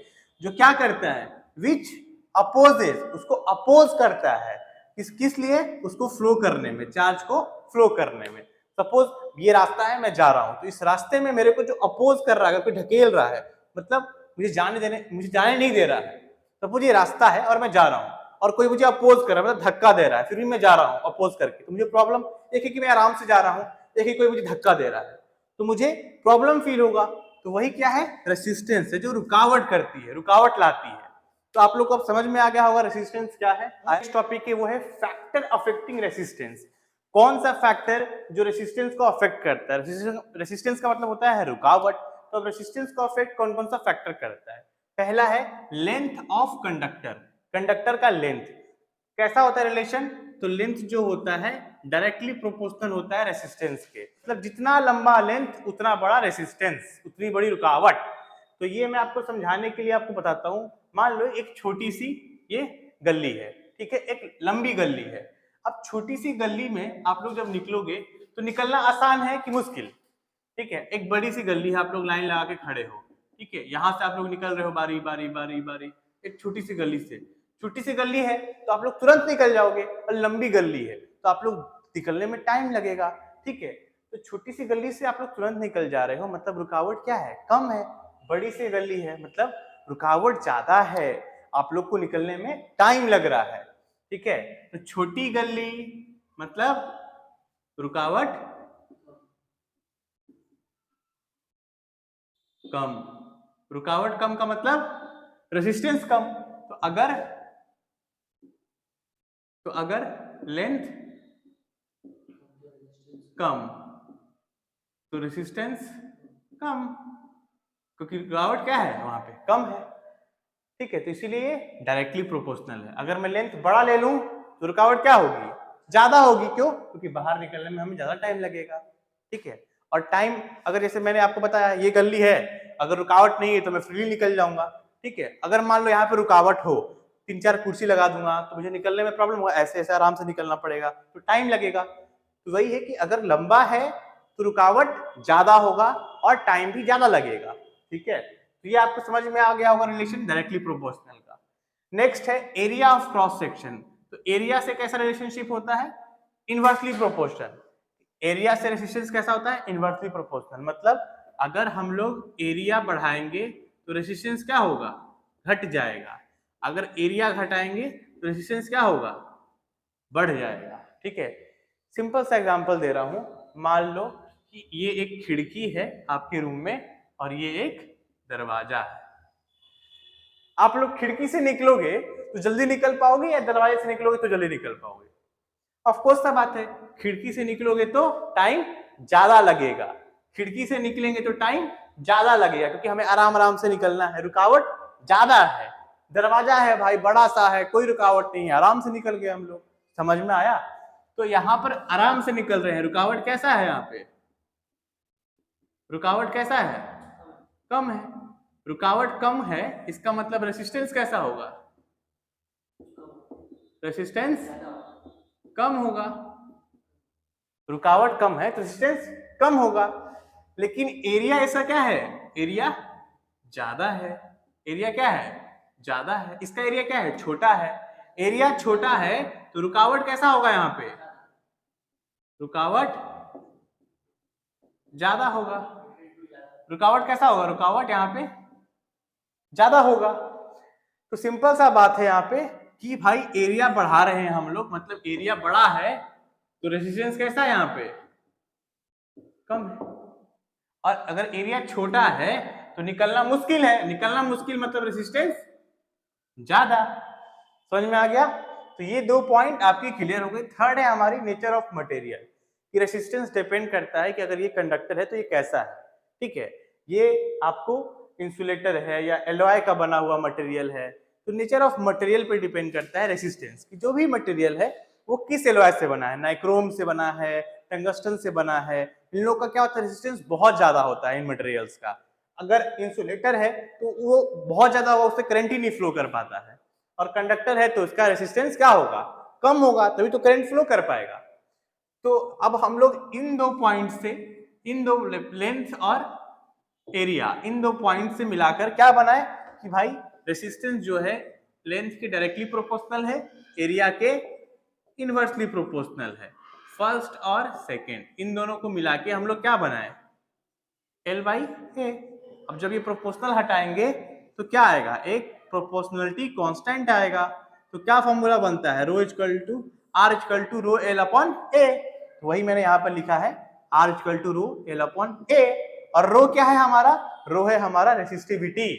जो क्या करता है, विच अपोजेस, उसको अपोज करता है, किस लिए, उसको फ्लो करने में, चार्ज को फ्लो करने में। सपोज ये रास्ता है, मैं जा रहा हूं, तो इस रास्ते में मेरे को जो अपोज कर रहा है, कोई ढकेल रहा है, मतलब मुझे जाने नहीं दे रहा है। सपोज ये रास्ता है और मैं जा रहा हूं और कोई मुझे अपोज कर रहा है, मतलब धक्का दे रहा है, फिर भी मैं जा रहा हूं अपोज करके, तो मुझे प्रॉब्लम, एक है कि मैं आराम से जा रहा हूं, एक है कोई मुझे धक्का दे रहा है, तो मुझे प्रॉब्लम फील होगा। तो वही क्या है, रेसिस्टेंस है, जो रुकावट करती है, रुकावट लाती है। तो आप लोग को अब समझ में आ गया होगा रेसिस्टेंस क्या है। नेक्स्ट टॉपिक है वो है फैक्टर अफेक्टिंग रेसिस्टेंस। कौन सा फैक्टर जो रेसिस्टेंस को अफेक्ट करता है, रेसिस्टेंस का मतलब होता है रुकावट, तो अब रेसिस्टेंस को अफेक्ट कौन कौन सा फैक्टर करता है। पहला है लेंथ ऑफ कंडक्टर, कंडक्टर का लेंथ कैसा होता है रिलेशन, तो लेंथ जो होता है डायरेक्टली प्रोपोर्शनल होता है रेसिस्टेंस के, मतलब जितना लंबा लेंथ उतना बड़ा रेसिस्टेंस, उतनी बड़ी रुकावट। तो ये मैं आपको समझाने के लिए आपको बताता हूं। मान लो एक छोटी सी ये गली है, ठीक है, एक लंबी गली है। अब छोटी सी गली में आप लोग जब निकलोगे तो निकलना आसान है कि मुश्किल, ठीक है। एक बड़ी सी गली है, आप लोग लाइन लगा के खड़े हो, ठीक है, यहां से आप लोग निकल रहे हो बारी बारी बारी बारी, एक छोटी सी गली से, छोटी सी गली है तो आप लोग तुरंत निकल जाओगे, और लंबी गली है तो आप लोग निकलने में टाइम लगेगा, ठीक है। तो छोटी सी गली से आप लोग तुरंत निकल जा रहे हो, मतलब रुकावट क्या है, कम है। बड़ी सी गली है मतलब रुकावट ज्यादा है, आप लोग को निकलने में टाइम लग रहा है, ठीक है। तो छोटी गली मतलब रुकावट कम, रुकावट कम का मतलब रेसिस्टेंस कम। तो अगर लेंथ कम तो रेसिस्टेंस कम, क्योंकि रुकावट क्या है वहां पे, कम है, ठीक है। तो इसीलिए डायरेक्टली प्रोपोर्शनल है। अगर मैं लेंथ बड़ा ले लूं तो रुकावट क्या होगी, ज्यादा होगी, क्यों, क्योंकि बाहर निकलने में हमें ज्यादा टाइम लगेगा, ठीक है। और टाइम, अगर जैसे मैंने आपको बताया ये गली है, अगर रुकावट नहीं है तो मैं फ्रीली निकल जाऊंगा, ठीक है। अगर मान लो यहाँ पे रुकावट हो, 3-4 कुर्सी लगा दूंगा तो मुझे निकलने में प्रॉब्लम होगा, ऐसे ऐसे आराम से निकलना पड़ेगा, तो टाइम लगेगा। तो वही है कि अगर लंबा है तो रुकावट ज्यादा होगा और टाइम भी ज्यादा लगेगा, ठीक है। तो ये आपको समझ में आ गया होगा रिलेशन डायरेक्टली प्रोपोर्शनल का। नेक्स्ट है एरिया ऑफ क्रॉस सेक्शन। तो एरिया से कैसा रिलेशनशिप होता है, इनवर्सली प्रोपोर्शनल। एरिया से रेसिस्टेंस कैसा होता है, इनवर्सली प्रोपोर्शनल, मतलब अगर हम लोग एरिया बढ़ाएंगे तो रेसिस्टेंस क्या होगा, घट जाएगा। अगर एरिया घटाएंगे तो रेसिस्टेंस क्या होगा, बढ़ जाएगा, ठीक है। सिंपल सा एग्जांपल दे रहा हूं, मान लो कि ये एक खिड़की है आपके रूम में और ये एक दरवाजा है। आप लोग खिड़की से निकलोगे तो जल्दी निकल पाओगे या दरवाजे से निकलोगे तो जल्दी निकल पाओगे, ऑफ कोर्स सा बात है, खिड़की से निकलोगे तो टाइम ज्यादा लगेगा, खिड़की से निकलेंगे तो टाइम ज्यादा लगेगा क्योंकि हमें आराम आराम से निकलना है, रुकावट ज्यादा है। दरवाजा है भाई, बड़ा सा है, कोई रुकावट नहीं है, आराम से निकल गए हम लोग, समझ में आया। तो यहाँ पर आराम से निकल रहे हैं, रुकावट कैसा है, यहाँ पे रुकावट कैसा है, कम है। रुकावट कम है इसका मतलब रेसिस्टेंस कैसा होगा, रेसिस्टेंस कम होगा। रुकावट कम है तो रेसिस्टेंस कम होगा। लेकिन एरिया ऐसा क्या है, एरिया ज्यादा है, एरिया क्या है, ज्यादा है, इसका एरिया क्या है, छोटा है। एरिया छोटा है तो रुकावट कैसा होगा, यहाँ पे रुकावट ज्यादा होगा। रुकावट कैसा होगा, रुकावट यहाँ पे ज्यादा होगा। तो सिंपल सा बात है यहाँ पे कि भाई एरिया बढ़ा रहे हैं हम लोग, मतलब एरिया बड़ा है तो रेजिस्टेंस कैसा है, यहाँ पे कम है। और अगर एरिया छोटा है तो निकलना मुश्किल है, निकलना मुश्किल मतलब रेजिस्टेंस ज्यादा। समझ में आ गया। तो ये 2 पॉइंट आपकी क्लियर हो गए। थर्ड है हमारी नेचर ऑफ मटेरियल, कि रेजिस्टेंस डिपेंड करता है कि अगर ये कंडक्टर है तो ये कैसा है, ठीक है। ये आपको इंसुलेटर है या एलॉय का बना हुआ मटेरियल है, तो नेचर ऑफ मटेरियल पे डिपेंड करता है रेजिस्टेंस कि जो भी मटेरियल है वो किस एलॉय से बना है, नाइक्रोम से बना है, टंगस्टन से बना है, इन लोगों का क्या होता है, रेजिस्टेंस बहुत ज्यादा होता है इन मटेरियल्स का। अगर इंसुलेटर है तो वो बहुत ज्यादा होगा, उससे करंट ही नहीं फ्लो कर पाता है, और कंडक्टर है तो उसका रेसिस्टेंस क्या होगा, कम होगा, तभी तो करंट फ्लो कर पाएगा। तो अब हम लोग इन दो पॉइंट से, इन दो लेंथ और एरिया, इन दो पॉइंट से मिलाकर क्या बनाए कि भाई रेसिस्टेंस जो है लेंथ के डायरेक्टली प्रोपोर्शनल है, एरिया के इनवर्सली प्रोपोर्शनल है। फर्स्ट और सेकेंड इन दोनों को मिला के हम लोग क्या बनाए, L बाई ए। अब जब ये प्रोपोर्शनल हटाएंगे तो क्या आएगा, एक प्रोपोर्शनलिटी कांस्टेंट आएगा। तो क्या फॉर्मूला बनता है, rho equal to R equal to rho L upon A. तो वही मैंने यहाँ पर लिखा है, R equal to rho L upon A. और रो क्या है हमारा, रो है हमारा रेसिस्टिविटी,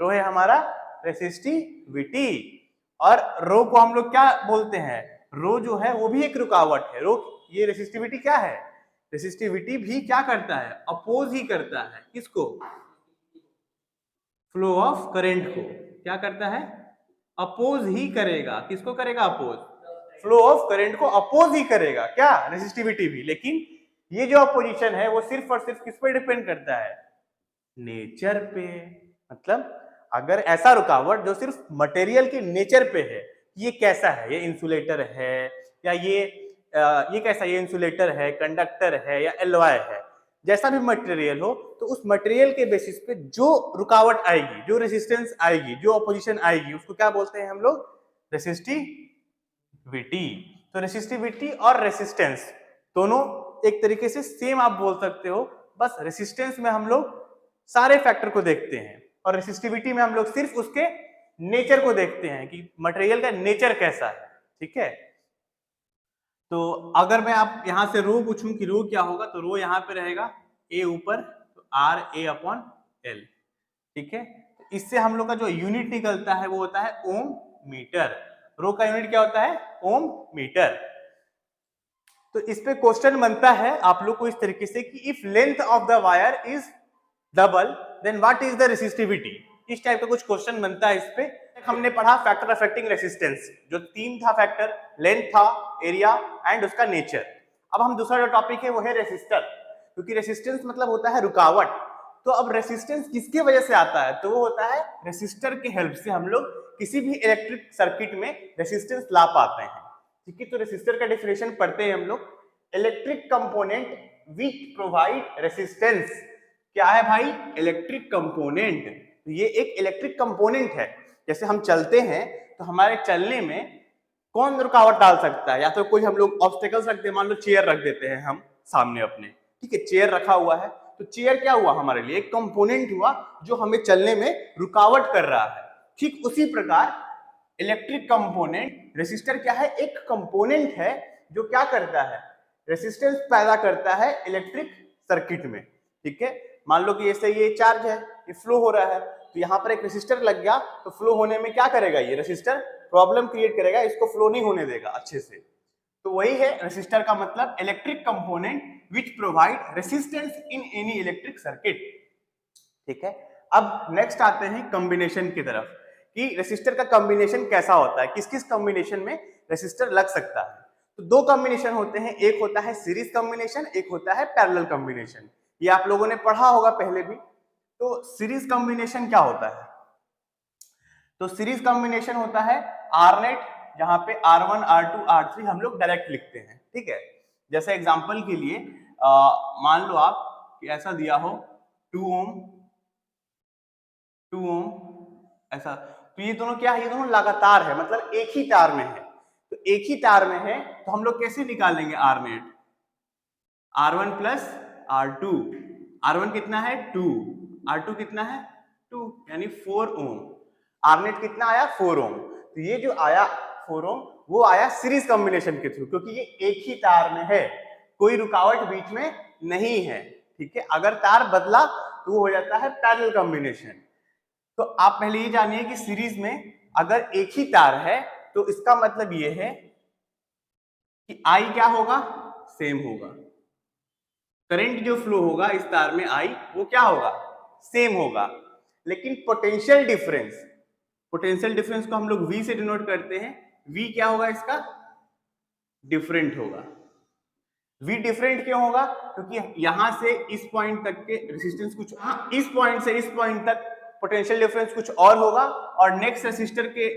रो है हमारा रेसिस्टिविटी। और रो को हम लोग क्या बोलते हैं, रो जो है वो भी एक रुकावट है। रो, ये रेसिस्टिविटी क्या है, रेसिस्टिविटी भी क्या करता है, अपोज ही करता है किसको, फ्लो ऑफ करंट को। क्या करता है, अपोज ही करेगा, किसको करेगा, अपोज, फ्लो ऑफ करंट को अपोज ही करेगा, क्या, रेसिस्टिविटी भी। लेकिन ये जो अपोजिशन है वो सिर्फ और सिर्फ किस पर डिपेंड करता है, नेचर पे। मतलब अगर ऐसा रुकावट जो सिर्फ मटेरियल के नेचर पे है, ये कैसा है, ये इंसुलेटर है या ये कैसा, ये इंसुलेटर है, कंडक्टर है या एलॉय है, जैसा भी मटेरियल हो, तो उस मटेरियल के बेसिस पे जो रुकावट आएगी, जो रेसिस्टेंस आएगी, जो अपोजिशन आएगी, उसको क्या बोलते हैं हम लोग, रेसिस्टिविटी। तो रेसिस्टिविटी और रेसिस्टेंस दोनों एक तरीके से सेम आप बोल सकते हो, बस रेसिस्टेंस में हम लोग सारे फैक्टर को देखते हैं और रेसिस्टिविटी में हम लोग सिर्फ उसके नेचर को देखते हैं कि मटेरियल का नेचर कैसा है। ठीक है, तो अगर मैं आप यहां से रो पूछूं कि रो क्या होगा, तो रो यहां पे रहेगा ए ऊपर, तो आर ए अपॉन एल। ठीक है, तो इससे हम लोग का जो यूनिट निकलता है वो होता है ओम मीटर। रो का यूनिट क्या होता है, ओम मीटर। तो इस पे क्वेश्चन बनता है आप लोग को इस तरीके से कि if length of the wire is double then what is the resistivity. इस टाइप का कुछ क्वेश्चन बनता है इस पे। हमने पढ़ा फैक्टर अफेक्टिंग रेसिस्टेंस, जो तीन था फैक्टर, लेंथ था, एरिया एंड उसका नेचर। अब हम दूसरा जो टॉपिक है वो है रेसिस्टर, क्योंकि रेसिस्टेंस मतलब होता है रुकावट। तो अब रेसिस्टेंस किसकी वजह से आता है, तो वो होता है रेसिस्टर के हेल्प से हम लोग किसी भी इलेक्ट्रिक सर्किट में रेसिस्टेंस ला पाते हैं। ठीक है, तो रेसिस्टर का डेफिनेशन पढ़ते हैं हम लोग, electric component which provide resistance. क्या है भाई, इलेक्ट्रिक कंपोनेंट। ये एक इलेक्ट्रिक कंपोनेंट है। जैसे हम चलते हैं तो हमारे चलने में कौन रुकावट डाल सकता है, या तो कोई हम लोग ऑब्स्टेकल्स रखते हैं, मान लो चेयर रख देते हैं हम सामने अपने, ठीक है, चेयर रखा हुआ है, तो चेयर क्या हुआ हमारे लिए, एक कंपोनेंट हुआ जो हमें चलने में रुकावट कर रहा है। ठीक उसी प्रकार इलेक्ट्रिक कंपोनेंट, रेसिस्टर क्या है, एक कंपोनेंट है जो क्या करता है, रेसिस्टेंस पैदा करता है इलेक्ट्रिक सर्किट में। ठीक है, मान लो कि ऐसे ये चार्ज है, ये फ्लो हो रहा है, तो यहाँ पर एक रेसिस्टर लग गया, तो फ्लो होने में क्या करेगा, ये रेसिस्टर प्रॉब्लम क्रिएट करेगा, इसको फ्लो नहीं होने देगा अच्छे से। तो वही है रेसिस्टर का मतलब, electric component which provide resistance in any electric circuit. ठीक है, अब नेक्स्ट आते हैं कॉम्बिनेशन की तरफ, कि रेसिस्टर का कॉम्बिनेशन कैसा होता है, किस किस कॉम्बिनेशन में रेसिस्टर लग सकता है। तो दो कॉम्बिनेशन होते हैं, एक होता है सीरीज कॉम्बिनेशन, एक होता है पैरेलल कॉम्बिनेशन। ये आप लोगों ने पढ़ा होगा पहले भी। तो सीरीज कॉम्बिनेशन क्या होता है, तो सीरीज कॉम्बिनेशन होता है आर नेट, जहां पे R1 R2 R3 हम लोग डायरेक्ट लिखते हैं। ठीक है, जैसे एग्जांपल के लिए मान लो आप कि ऐसा दिया हो 2 ओम ऐसा, तो ये दोनों क्या है, ये दोनों लगातार है, मतलब एक ही तार में है। तो एक ही तार में है तो हम लोग कैसे निकालेंगे are net, R1 plus R2, R1 कितना है 2, R2 कितना है 2, यानी 4 ओम। आर नेट कितना आया 4 ओम। तो ये जो आया 4 ओम वो आया सीरीज कॉम्बिनेशन के थ्रू, क्योंकि ये एक ही तार में है, कोई रुकावट बीच में नहीं है। ठीक है, अगर तार बदला तो वो हो जाता है पैरेलल कॉम्बिनेशन। तो आप पहले ये जानिए कि सीरीज में अगर एक ही तार है तो इसका मतलब ये है कि आई क्या होगा, सेम होगा, करंट जो फ्लो होगा इस तार में आई वो क्या होगा, सेम होगा। लेकिन पोटेंशियल डिफरेंस, पोटेंशियल डिफरेंस को हम लोग V से डिनोट करते हैं, V क्या होगा इसका, डिफरेंट होगा। V डिफरेंट क्यों होगा? क्योंकि यहां से इस पॉइंट तक के रेजिस्टेंस कुछ, इस पॉइंट से इस पॉइंट तक पोटेंशियल डिफरेंस कुछ और होगा और नेक्स्ट रेसिस्टर के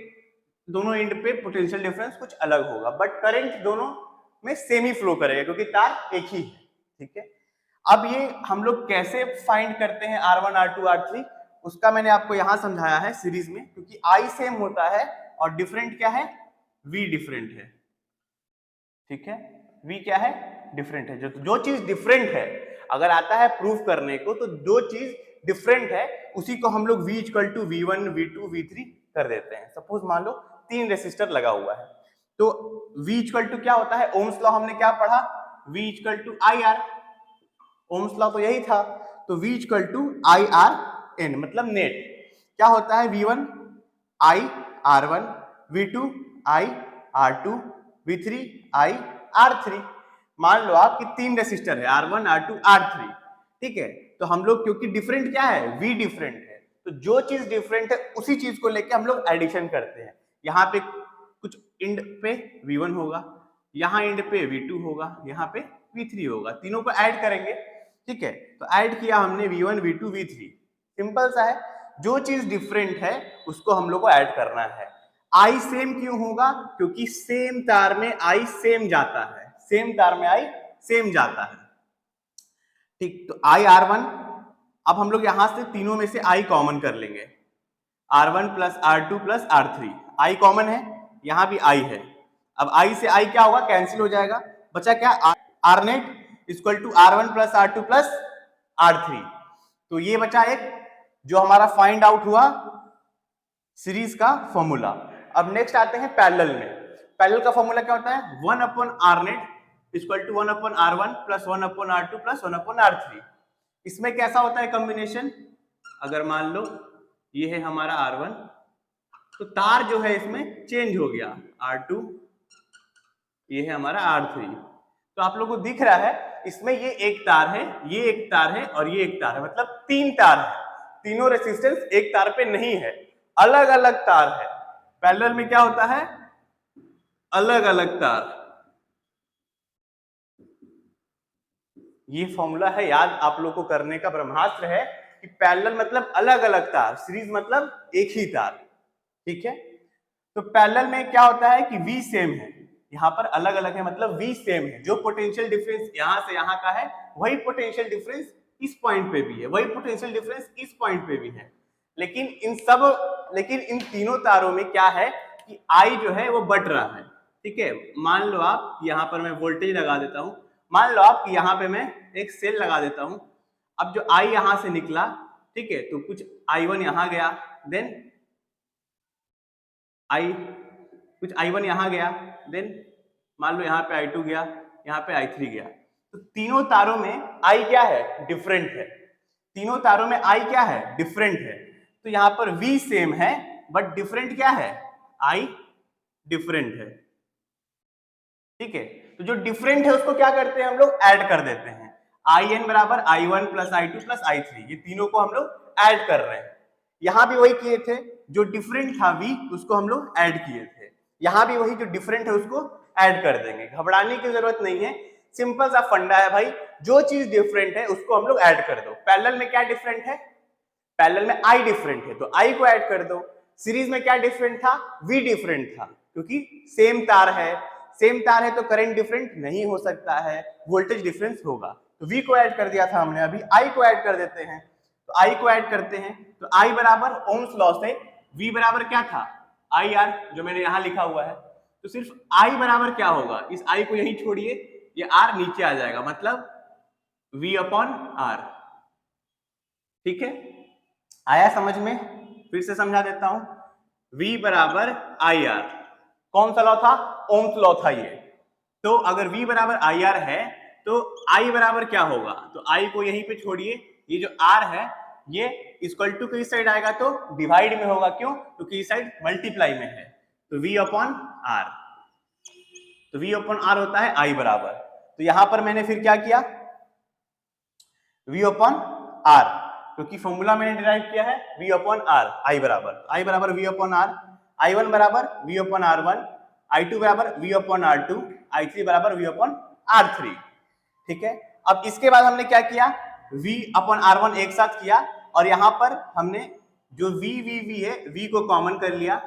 दोनों एंड पे पोटेंशियल डिफरेंस कुछ अलग होगा, बट करंट दोनों में सेम ही फ्लो करेगा क्योंकि तार एक ही है। ठीक है, अब ये हम लोग कैसे फाइंड करते हैं R1 R2 R3, उसका मैंने आपको यहां समझाया है सीरीज में, क्योंकि I सेम होता है और डिफरेंट क्या है? V डिफरेंट है। ठीक है, V क्या है? डिफरेंट है। जो चीज डिफरेंट है, अगर आता है प्रूफ करने को, तो जो चीज डिफरेंट है उसी को हम लोग V equal to V1 V2 V3 कर देते हैं। सपोज मान लो 3 रेसिस्टर लगा हुआ है, तो V इक्वल टू क्या होता है? ओम्स लॉ हमने क्या पढ़ा? V equal to IR, Ohm's law तो यही था। तो V इक्वल टू IRN मतलब नेट क्या होता है? V1 I R1, V2 I R2, V3 I R3। मान लो आप कि 3 रेसिस्टर है R1 R2 R3। ठीक है, तो हम लोग क्योंकि डिफरेंट क्या है? V डिफरेंट है, तो जो चीज डिफरेंट है उसी चीज को लेके हम लोग एडिशन करते हैं। यहाँ पे कुछ इंड पे V1 होगा, यहाँ इंड पे V2 होगा, यहाँ पे V3 होगा, तीनों को ऐड करेंगे। ठीक है, तो ऐड किया हमने V1 V2 V3, सिंपल सा है। जो चीज डिफरेंट है उसको हम लोग को ऐड करना है। आई सेम क्यों होगा? क्योंकि सेम तार में आई सेम जाता है, सेम तार में आई सेम जाता है। ठीक, तो आई R1, अब हम लोग यहां से तीनों में से आई कॉमन कर लेंगे, R1 plus R2 plus R3, आई कॉमन है, यहां भी आई है। अब आई से आई क्या होगा? कैंसिल हो जाएगा, बचा क्या? R net equal to R1 plus R2 plus R3। तो ये बचा एक जो हमारा फाइंड आउट हुआ सीरीज का फॉर्मूला। अब नेक्स्ट आते हैं पैरेलल में। पैरेलल का फॉर्मूला क्या होता है? 1 upon R net equal to 1 upon R1 plus 1 upon R2 plus 1 upon R3। इसमें कैसा होता है कॉम्बिनेशन? अगर मान लो ये है हमारा R1, तो तार जो है इसमें चेंज हो गया, R2, ये है हमारा R3। तो आप लोगों को दिख रहा है इसमें ये एक तार है, ये एक तार है और ये एक तार है, मतलब 3 तार है। तीनों रेसिस्टेंस एक तार पे नहीं है, अलग अलग तार है। पैरेलल में क्या होता है? अलग अलग तार। ये फॉर्मूला है, याद आप लोग को करने का, ब्रह्मास्त्र है कि पैरेलल मतलब अलग अलग तार, सीरीज मतलब एक ही तार। ठीक है, तो पैरेलल में क्या होता है कि V सेम है, यहाँ पर अलग अलग है मतलब V सेम है। जो पोटेंशियल डिफरेंस यहाँ से यहाँ का है वही पोटेंशियल डिफरेंस इस पॉइंट पे भी है, वही पोटेंशियल डिफरेंस इस पॉइंट पे भी है। लेकिन इन तीनों तारों में क्या है कि I जो है वो बढ़ रहा है। ठीक है, मान लो आप यहाँ पर मैं वोल्टेज लगा देता हूँ, मान लो आप कि यहाँ पे मैं एक सेल लगा देता हूँ। अब जो I यहाँ से निकला, ठीक है, तो कुछ I1 यहाँ गया, देन कुछ I1 यहाँ गया, देन मान लो यहाँ पे I2 गया, यहाँ पे I3 गया। तो तीनों तारों में I क्या है? डिफरेंट है। तीनों तारों में I क्या है? डिफरेंट है। तो यहाँ पर V सेम है बट डिफरेंट क्या है? I डिफरेंट है। ठीक है, तो जो डिफरेंट है उसको क्या करते हैं हम लोग? ऐड कर देते हैं। IN बराबर I1 plus I2 plus I3, ये तीनों को हम लोग ऐड कर रहे हैं। यहां भी वही किए थे, जो डिफरेंट था V उसको हम लोग ऐड किए थे, यहां भी वही जो डिफरेंट है उसको ऐड कर देंगे। घबराने की जरूरत नहीं है, सिंपल सा फंडा है भाई, जो चीज डिफरेंट है उसको हम लोग ऐड कर दो। पैरेलल में क्या डिफरेंट है? पैरेलल में I डिफरेंट है तो I को ऐड कर दो। सीरीज में क्या डिफरेंट था? V डिफरेंट था, क्योंकि सेम तार है, सेम तार है तो करंट डिफरेंट नहीं हो सकता है, वोल्टेज डिफरेंस होगा। तो V को ऐड कर दिया था हमने, अभी I को ऐड कर देते हैं। तो I को ऐड करते हैं तो I बराबर ओम्स लॉ से V बराबर क्या था? IR, जो मैंने यहां लिखा हुआ है। तो सिर्फ I बराबर क्या होगा? इस I को यहीं छोड़िए, ये R नीचे आ जाएगा, मतलब V अपॉन R। ठीक है, आया समझ में? फिर से समझा देता हूं। V बराबर IR, कौन सा लॉ था? ओम्स लॉ था ये। तो अगर V बराबर IR है तो I बराबर क्या होगा? तो I को यहीं पे छोड़िए, ये जो R है ये इक्वल टू किस साइड आएगा? तो डिवाइड में होगा। क्यों? क्योंकि इस साइड मल्टीप्लाई में है, तो V अपॉन R। तो V अपॉन R होता है I बराबर। तो यहां पर मैंने फिर क्या किया? V अपॉन R, क्योंकि फॉर्मूला मैंने डिराइव किया है V अपॉन R, I बराबर V अपॉन R, I1 बराबर V अपॉन R1, I2 बराबर V अपॉन R2, I3 बराबर V अपॉन R3। ठीक है। अब इसके बाद हमने क्या किया, V अपन R1 एक साथ किया और यहां पर हमने जो V है V को कॉमन कर लिया,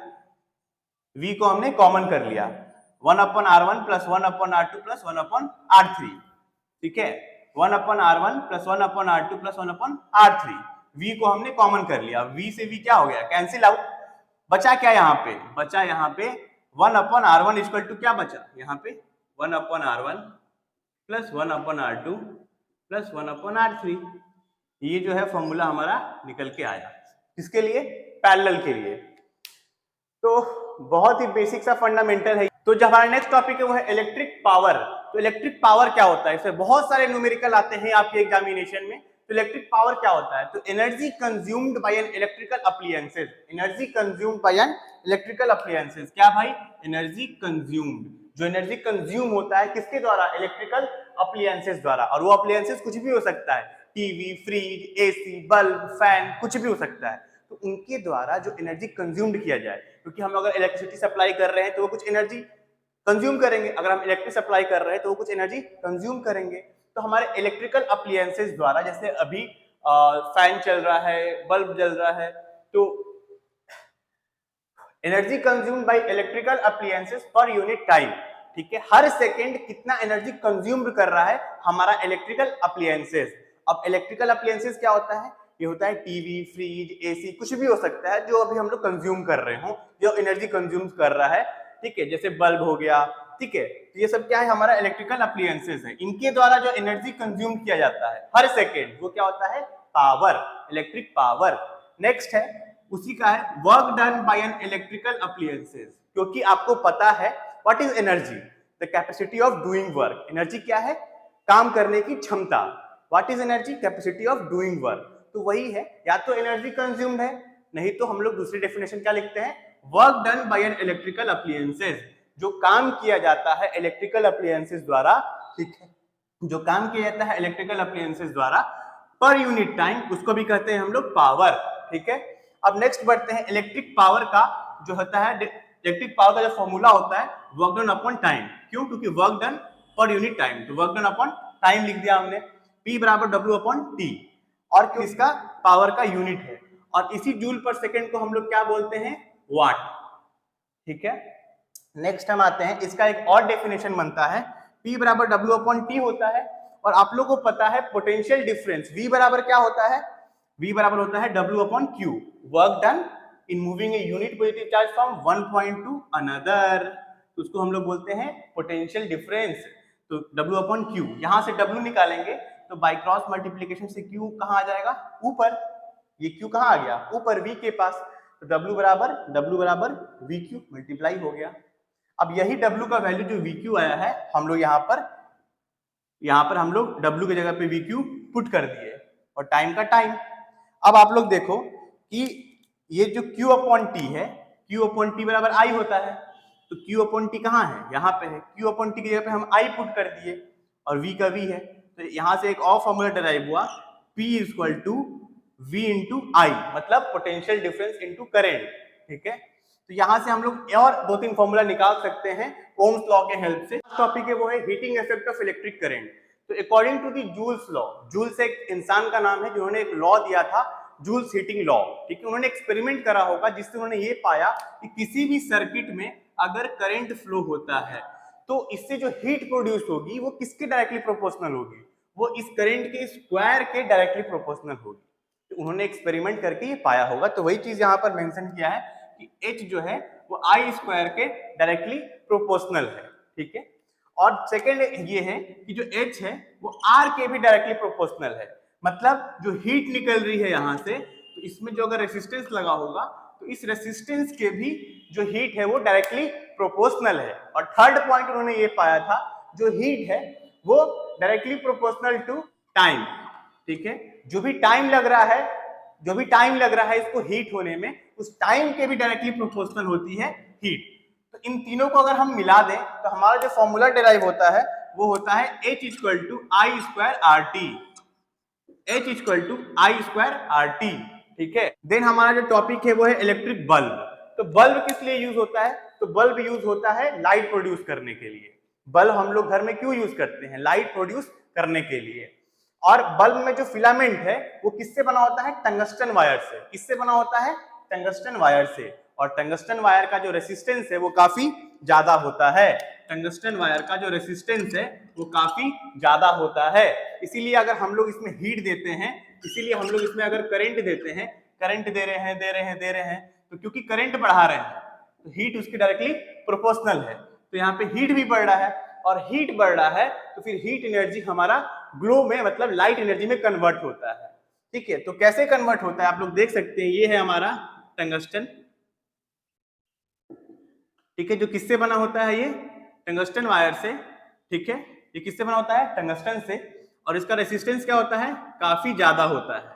V को हमने कॉमन कर लिया 1/R1 plus 1/R2 plus 1/R3, ठीक है। 1/R1 plus 1/R2 plus 1/R3, V को हमने कॉमन कर लिया, V से V क्या हो गया, कैंसिल आउट। बचा क्या यहाँ पे, बचा यहाँ पे 1/R1 इक्वल टू क्या बचा यहाँ पे 1/R1 plus 1/R2 plus 1/R3। ये जो है फॉर्मूला हमारा निकल के आया, किसके लिए, पैरेलल के लिए। तो बहुत ही बेसिक सा फंडामेंटल है। तो जो हमारा नेक्स्ट टॉपिक है वो है इलेक्ट्रिक पावर। तो इलेक्ट्रिक पावर क्या होता है, इसमें बहुत सारे न्यूमेरिकल आते हैं आपके एग्जामिनेशन में। तो इलेक्ट्रिक पावर क्या होता है, तो energy consumed by an electrical appliances, energy consumed by an electrical appliances. क्या भाई, एनर्जी कंज्यूम्ड, जो एनर्जी कंज्यूम होता है किसके द्वारा, इलेक्ट्रिकल अप्लायंसेस द्वारा। और वो अप्लायंसेस कुछ भी हो सकता है, TV, fridge, AC, bulb, fan, कुछ भी हो सकता है। तो उनके द्वारा जो एनर्जी कंज्यूम्ड किया जाए, क्योंकि हम अगर इलेक्ट्रिसिटी सप्लाई कर रहे हैं तो वो कुछ एनर्जी कंज्यूम करेंगे, अगर हम इलेक्ट्रिक सप्लाई कर रहे हैं तो वो कुछ एनर्जी कंज्यूम करेंगे। तो हमारे इलेक्ट्रिकल अप्लायंसेस द्वारा, जैसे अभी फैन चल रहा है, बल्ब जल रहा है, तो energy consumed by electrical appliances पर यूनिट टाइम, ठीक है। हर सेकेंड कितना एनर्जी कंज्यूम कर रहा है हमारा इलेक्ट्रिकल अप्लायंसेस। अब इलेक्ट्रिकल अप्लायंसेस क्या होता है, ये होता है टीवी, फ्रिज, एसी, कुछ भी हो सकता है जो अभी हम लोग कंज्यूम कर रहे हो, जो एनर्जी कंज्यूम कर रहा है, ठीक है, जैसे बल्ब हो गया, ठीक है। तो ये सब क्या है, हमारा इलेक्ट्रिकल अप्लायंसेस है। इनके द्वारा जो एनर्जी कंज्यूम किया जाता है हर सेकेंड, वो क्या होता है, पावर, इलेक्ट्रिक पावर। नेक्स्ट है उसी का है work done by an electrical appliances, क्योंकि आपको पता है what is energy, the capacity of doing work. Energy क्या है, काम करने की क्षमता। What is energy, capacity of doing work. तो वही है, या तो एनर्जी कंज्यूम्ड है, नहीं तो हम लोग दूसरी डेफिनेशन क्या लिखते हैं, work done by an electrical appliances, जो काम किया जाता है इलेक्ट्रिकल अप्लायंसेस द्वारा, ठीक है, जो काम किया जाता है इलेक्ट्रिकल अप्लायंसेस द्वारा पर यूनिट टाइम, उसको भी कहते हैं हम लोग पावर, ठीक है। अब नेक्स्ट बढ़ते हैं, इलेक्ट्रिक पावर का जो होता है, इलेक्ट्रिक पावर का जो फॉर्मूला होता है वर्क डन अपॉन टाइम। क्यों, क्योंकि वर्क डन पर यूनिट टाइम, तो वर्क डन अपॉन टाइम लिख दिया हमने, P बराबर W अपॉन T, और क्यों, इसका पावर का यूनिट है, और इसी जूल पर सेकेंड को हम लोग क्या बोलते हैं, वाट, ठीक है। नेक्स्ट हम आते हैं, इसका एक और डेफिनेशन बनता है, P बराबर W अपॉन T होता है, और आप लोगों को पता है पोटेंशियल डिफरेंस V बराबर क्या होता है, V बराबर होता है W upon Q, work done in moving a unit positive charge from one point two another, तो उसको हम लोग बोलते हैं पोटेंशियल डिफरेंस। तो W अपॉन Q, यहां से W निकालेंगे तो बाय क्रॉस मल्टीप्लीकेशन से Q कहां आ जाएगा, ऊपर, ये Q कहां आ गया, ऊपर V के पास, तो W बराबर VQ मल्टीप्लाई हो गया। अब यही W का वैल्यू जो VQ आया है, हम लोग यहाँ पर हम लोग W की जगह पे VQ पुट कर दिए, और टाइम का टाइम। अब आप लोग देखो कि ये जो Q अपॉन T है, Q अपॉन T बराबर I होता है, तो Q अपॉन T कहाँ है, यहाँ पे है, Q अपॉन T की जगह पे हम I पुट कर दिए, और V का V है, तो यहाँ से एक और फॉर्मूला डिराइव हुआ, P equal to V into I, मतलब पोटेंशियल डिफरेंस इंटू करेंट, ठीक है। तो यहाँ से हम लोग और दो तीन फॉर्मूला निकाल सकते हैं ओम्स लॉ के हेल्प से। टॉपिक है वो है heating effect of electric current. तो according to the Joule's law, Joules एक इंसान का नाम है जिन्होंने एक लॉ दिया था, जूल्स हीटिंग लॉ, ठीक है। उन्होंने एक्सपेरिमेंट करा होगा जिससे उन्होंने ये पाया कि किसी भी सर्किट में अगर करंट फ्लो होता है तो इससे जो हीट प्रोड्यूस होगी वो किसके डायरेक्टली प्रोपोर्शनल होगी, वो इस करंट के स्क्वायर के डायरेक्टली प्रोपोर्शनल होगी। तो उन्होंने एक्सपेरिमेंट करके ये पाया होगा, तो वही चीज यहाँ पर मेंशन किया है कि H जो है वो I स्क्वायर के डायरेक्टली प्रोपोर्शनल है, ठीक है। और सेकेंड ये है कि जो H है वो R के भी डायरेक्टली प्रोपोर्शनल है, मतलब जो हीट निकल रही है यहाँ से, तो इसमें जो अगर रेसिस्टेंस लगा होगा तो इस रेसिस्टेंस के भी जो हीट है वो डायरेक्टली प्रोपोर्शनल है। और थर्ड पॉइंट उन्होंने ये पाया था, जो हीट है वो डायरेक्टली प्रोपोर्शनल टू टाइम, ठीक है। जो भी टाइम लग रहा है इसको हीट होने में, उस टाइम के भी डायरेक्टली प्रोपोर्शनल होती है हीट। तो इन तीनों को अगर हम मिला दें तो हमारा जो फॉर्मूला डिराइव होता है वो होता है H equal to I square RT, H equal to I square RT, ठीक है। देन हमारा जो टॉपिक है वो है इलेक्ट्रिक बल्ब। तो बल्ब किस लिए यूज होता है, तो बल्ब यूज होता है लाइट प्रोड्यूस करने के लिए। बल्ब हम लोग घर में क्यों यूज करते हैं, लाइट प्रोड्यूस करने के लिए। और बल्ब में जो फिलामेंट है वो किससे बना होता है? टंगस्टन वायर से। किससे बना होता है? टंगस्टन वायर से। और टंगस्टन वायर का जो रेसिस्टेंस है वो काफी ज्यादा होता है। टंगस्टन वायर का जो रेसिस्टेंस है वो काफी ज्यादा होता है। इसीलिए अगर हम लोग इसमें हीट देते हैं, इसीलिए हम लोग इसमें अगर करंट देते हैं, करंट दे रहे हैं, तो क्योंकि करंट बढ़ा रहे हैं तो हीट उसकी डायरेक्टली प्रोपोर्शनल है। तो यहाँ पे हीट भी बढ़ रहा है, और हीट बढ़ रहा है तो फिर हीट एनर्जी हमारा ग्लो में मतलब लाइट एनर्जी में कन्वर्ट होता है। ठीक है, तो कैसे कन्वर्ट होता है आप लोग देख सकते हैं। ये है हमारा टंगस्टन, ठीक है, जो किससे बना होता है? ये टंगस्टन वायर से। ठीक है, ये किससे बना होता है? टंगस्टन से। और इसका रेसिस्टेंस क्या होता है? काफी ज्यादा होता है।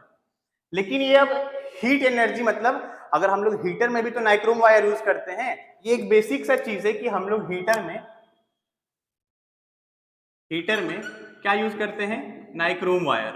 लेकिन ये अब हीट एनर्जी मतलब अगर हम लोग हीटर में भी तो नाइक्रोम वायर यूज करते हैं। ये एक बेसिक सा चीज है कि हम लोग हीटर में क्या यूज करते हैं? नाइक्रोम वायर,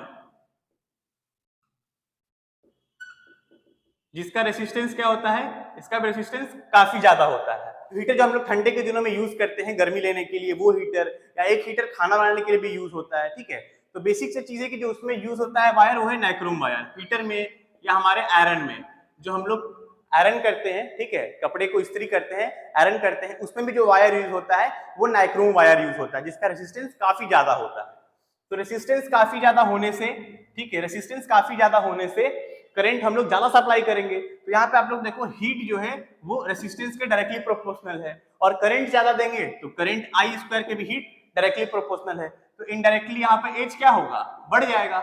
जिसका रेसिस्टेंस क्या होता है? इसका रेसिस्टेंस काफी ज्यादा होता है। हीटर जो हम लोग ठंडे के दिनों में यूज करते हैं गर्मी लेने के लिए, वो हीटर, या एक हीटर खाना बनाने के लिए भी यूज होता है। ठीक है, तो बेसिक से चीजें कि जो उसमें यूज होता है वायर, वो है नाइक्रोम वायर। हीटर में या हमारे आयरन में जो हम लोग आयरन करते हैं, ठीक है, कपड़े को इस्त्री करते हैं, आयरन करते हैं, उसमें भी जो वायर यूज होता है वो नाइक्रोम वायर यूज होता है, जिसका रेसिस्टेंस काफी ज्यादा होता है। तो रेसिस्टेंस काफी ज्यादा होने से, ठीक है, रेसिस्टेंस काफी ज्यादा होने से करंट हम लोग ज्यादा सप्लाई करेंगे। तो यहाँ पे आप लोग देखो हीट जो है वो रेसिस्टेंस के डायरेक्टली प्रोपोर्शनल है, और करंट ज्यादा देंगे तो करंट आई स्क्वायर के भी हीट डायरेक्टली प्रोपोर्शनल है। तो इनडायरेक्टली यहाँ पे एच क्या होगा? बढ़ जाएगा,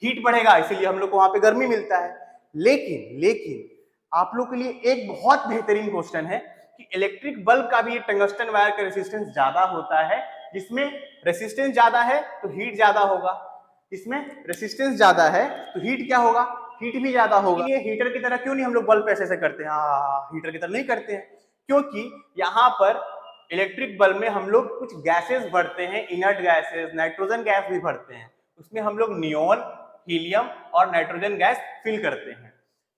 हीट बढ़ेगा, इसीलिए हम लोग को वहां पे गर्मी मिलता है। लेकिन आप लोग के लिए एक बहुत बेहतरीन क्वेश्चन है कि इलेक्ट्रिक बल्ब का भी टंगस्टन वायर का रेसिस्टेंस ज्यादा होता है। जिसमें रेसिस्टेंस ज्यादा है तो हीट ज्यादा होगा, इसमें रेसिस्टेंस ज्यादा है तो हीट क्या होगा? हीट भी ज्यादा होगा। ये हीटर की तरह क्यों नहीं हम लोग बल्ब ऐसे करते हैं? हीटर की तरह नहीं करते हैं, क्योंकि यहाँ पर इलेक्ट्रिक बल्ब में हम लोग कुछ गैसेस भरते हैं, इनर्ट गैसेस, नाइट्रोजन गैस भी भरते हैं। उसमें हम लोग नियोन, हीलियम और नाइट्रोजन गैस फिल करते हैं।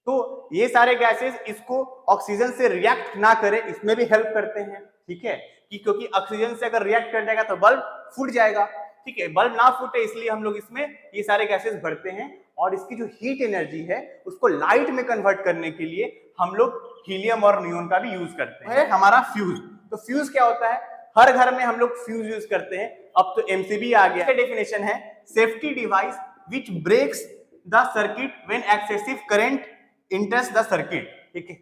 तो ये सारे गैसेस इसको ऑक्सीजन से रिएक्ट ना करे, इसमें भी हेल्प करते हैं। ठीक है, कि क्योंकि ऑक्सीजन से अगर रिएक्ट कर जाएगा तो बल्ब फूट जाएगा। ठीक है, बल्ब ना फूटे इसलिए हम लोग इसमें ये सारे गैसेस भरते हैं, और इसकी जो हीट एनर्जी है उसको लाइट में कन्वर्ट करने के लिए हम लोग हीलियम और नियोन का भी यूज करते हैं। हमारा फ्यूज, तो फ्यूज क्या होता है? हर घर में हम लोग फ्यूज यूज करते हैं। अब तो एमसीबी आ गया। डेफिनेशन है safety device which breaks the circuit when excessive current enters the circuit. ठीक है,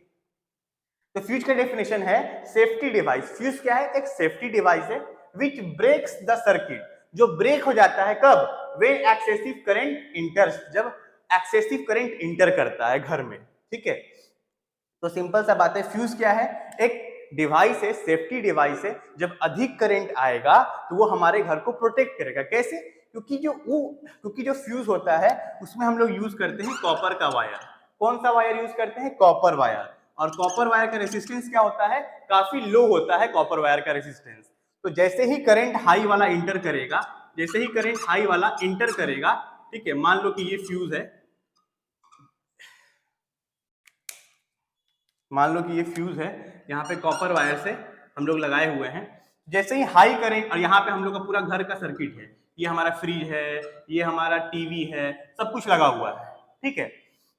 तो फ्यूज का डेफिनेशन है सेफ्टी डिवाइस। फ्यूज क्या है? एक सेफ्टी डिवाइस है विच ब्रेक्स द सर्किट, जो ब्रेक हो जाता है कब? व्हेन एक्सेसिव करंट इंटर्स, जब एक्सेसिव करंट इंटर करता है घर में। ठीक है, तो सिंपल सा बात है, फ्यूज क्या है? एक डिवाइस है, सेफ्टी डिवाइस है। जब अधिक करंट आएगा तो वो हमारे घर को प्रोटेक्ट करेगा। कैसे? क्योंकि जो फ्यूज होता है उसमें हम लोग यूज करते हैं कॉपर का वायर। कौन सा वायर यूज करते हैं? Copper wire. और कॉपर वायर का रेसिस्टेंस क्या होता है? काफी लो होता है कॉपर वायर का रेसिस्टेंस। तो जैसे ही करंट हाई वाला इंटर करेगा, जैसे ही करंट हाई वाला इंटर करेगा, ठीक है, मान लो कि ये फ्यूज है, मान लो कि ये फ्यूज है, यहाँ पे कॉपर वायर से हम लोग लगाए हुए हैं। जैसे ही हाई करेंट, और यहाँ पे हम लोग का पूरा घर का सर्किट है, ये हमारा फ्रिज है, ये हमारा टीवी है, सब कुछ लगा हुआ है। ठीक है,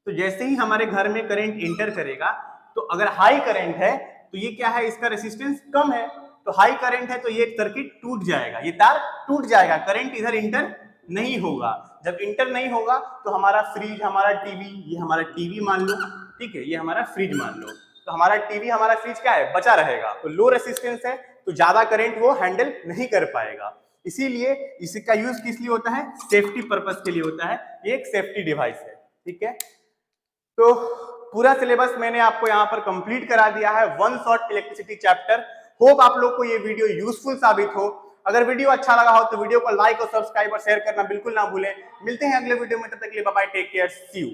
तो जैसे ही हमारे घर में करंट इंटर करेगा, तो अगर हाई करंट है तो ये क्या है? इसका रेसिस्टेंस कम है, तो हाई करंट है तो ये सर्किट टूट जाएगा, ये तार टूट जाएगा, करंट इधर इंटर नहीं होगा। जब इंटर नहीं होगा तो हमारा फ्रिज, हमारा टीवी, ये हमारा टीवी मान लो, ठीक है, ये हमारा फ्रिज मान लो, तो हमारा टीवी, हमारा फ्रिज क्या है? बचा रहेगा। तो लो रेसिस्टेंस है तो ज्यादा करंट वो हैंडल नहीं कर पाएगा। इसीलिए इसका यूज किस लिए होता है? सेफ्टी पर्पस के लिए होता है। ये एक सेफ्टी डिवाइस है। ठीक है, तो पूरा सिलेबस मैंने आपको यहाँ पर कंप्लीट करा दिया है, one shot electricity chapter. Hope आप लोग को ये वीडियो यूजफुल साबित हो। अगर वीडियो अच्छा लगा हो तो वीडियो को लाइक और सब्सक्राइब और शेयर करना बिल्कुल ना भूलें। मिलते हैं अगले वीडियो में, तब तक के लिए bye bye, take care, see you.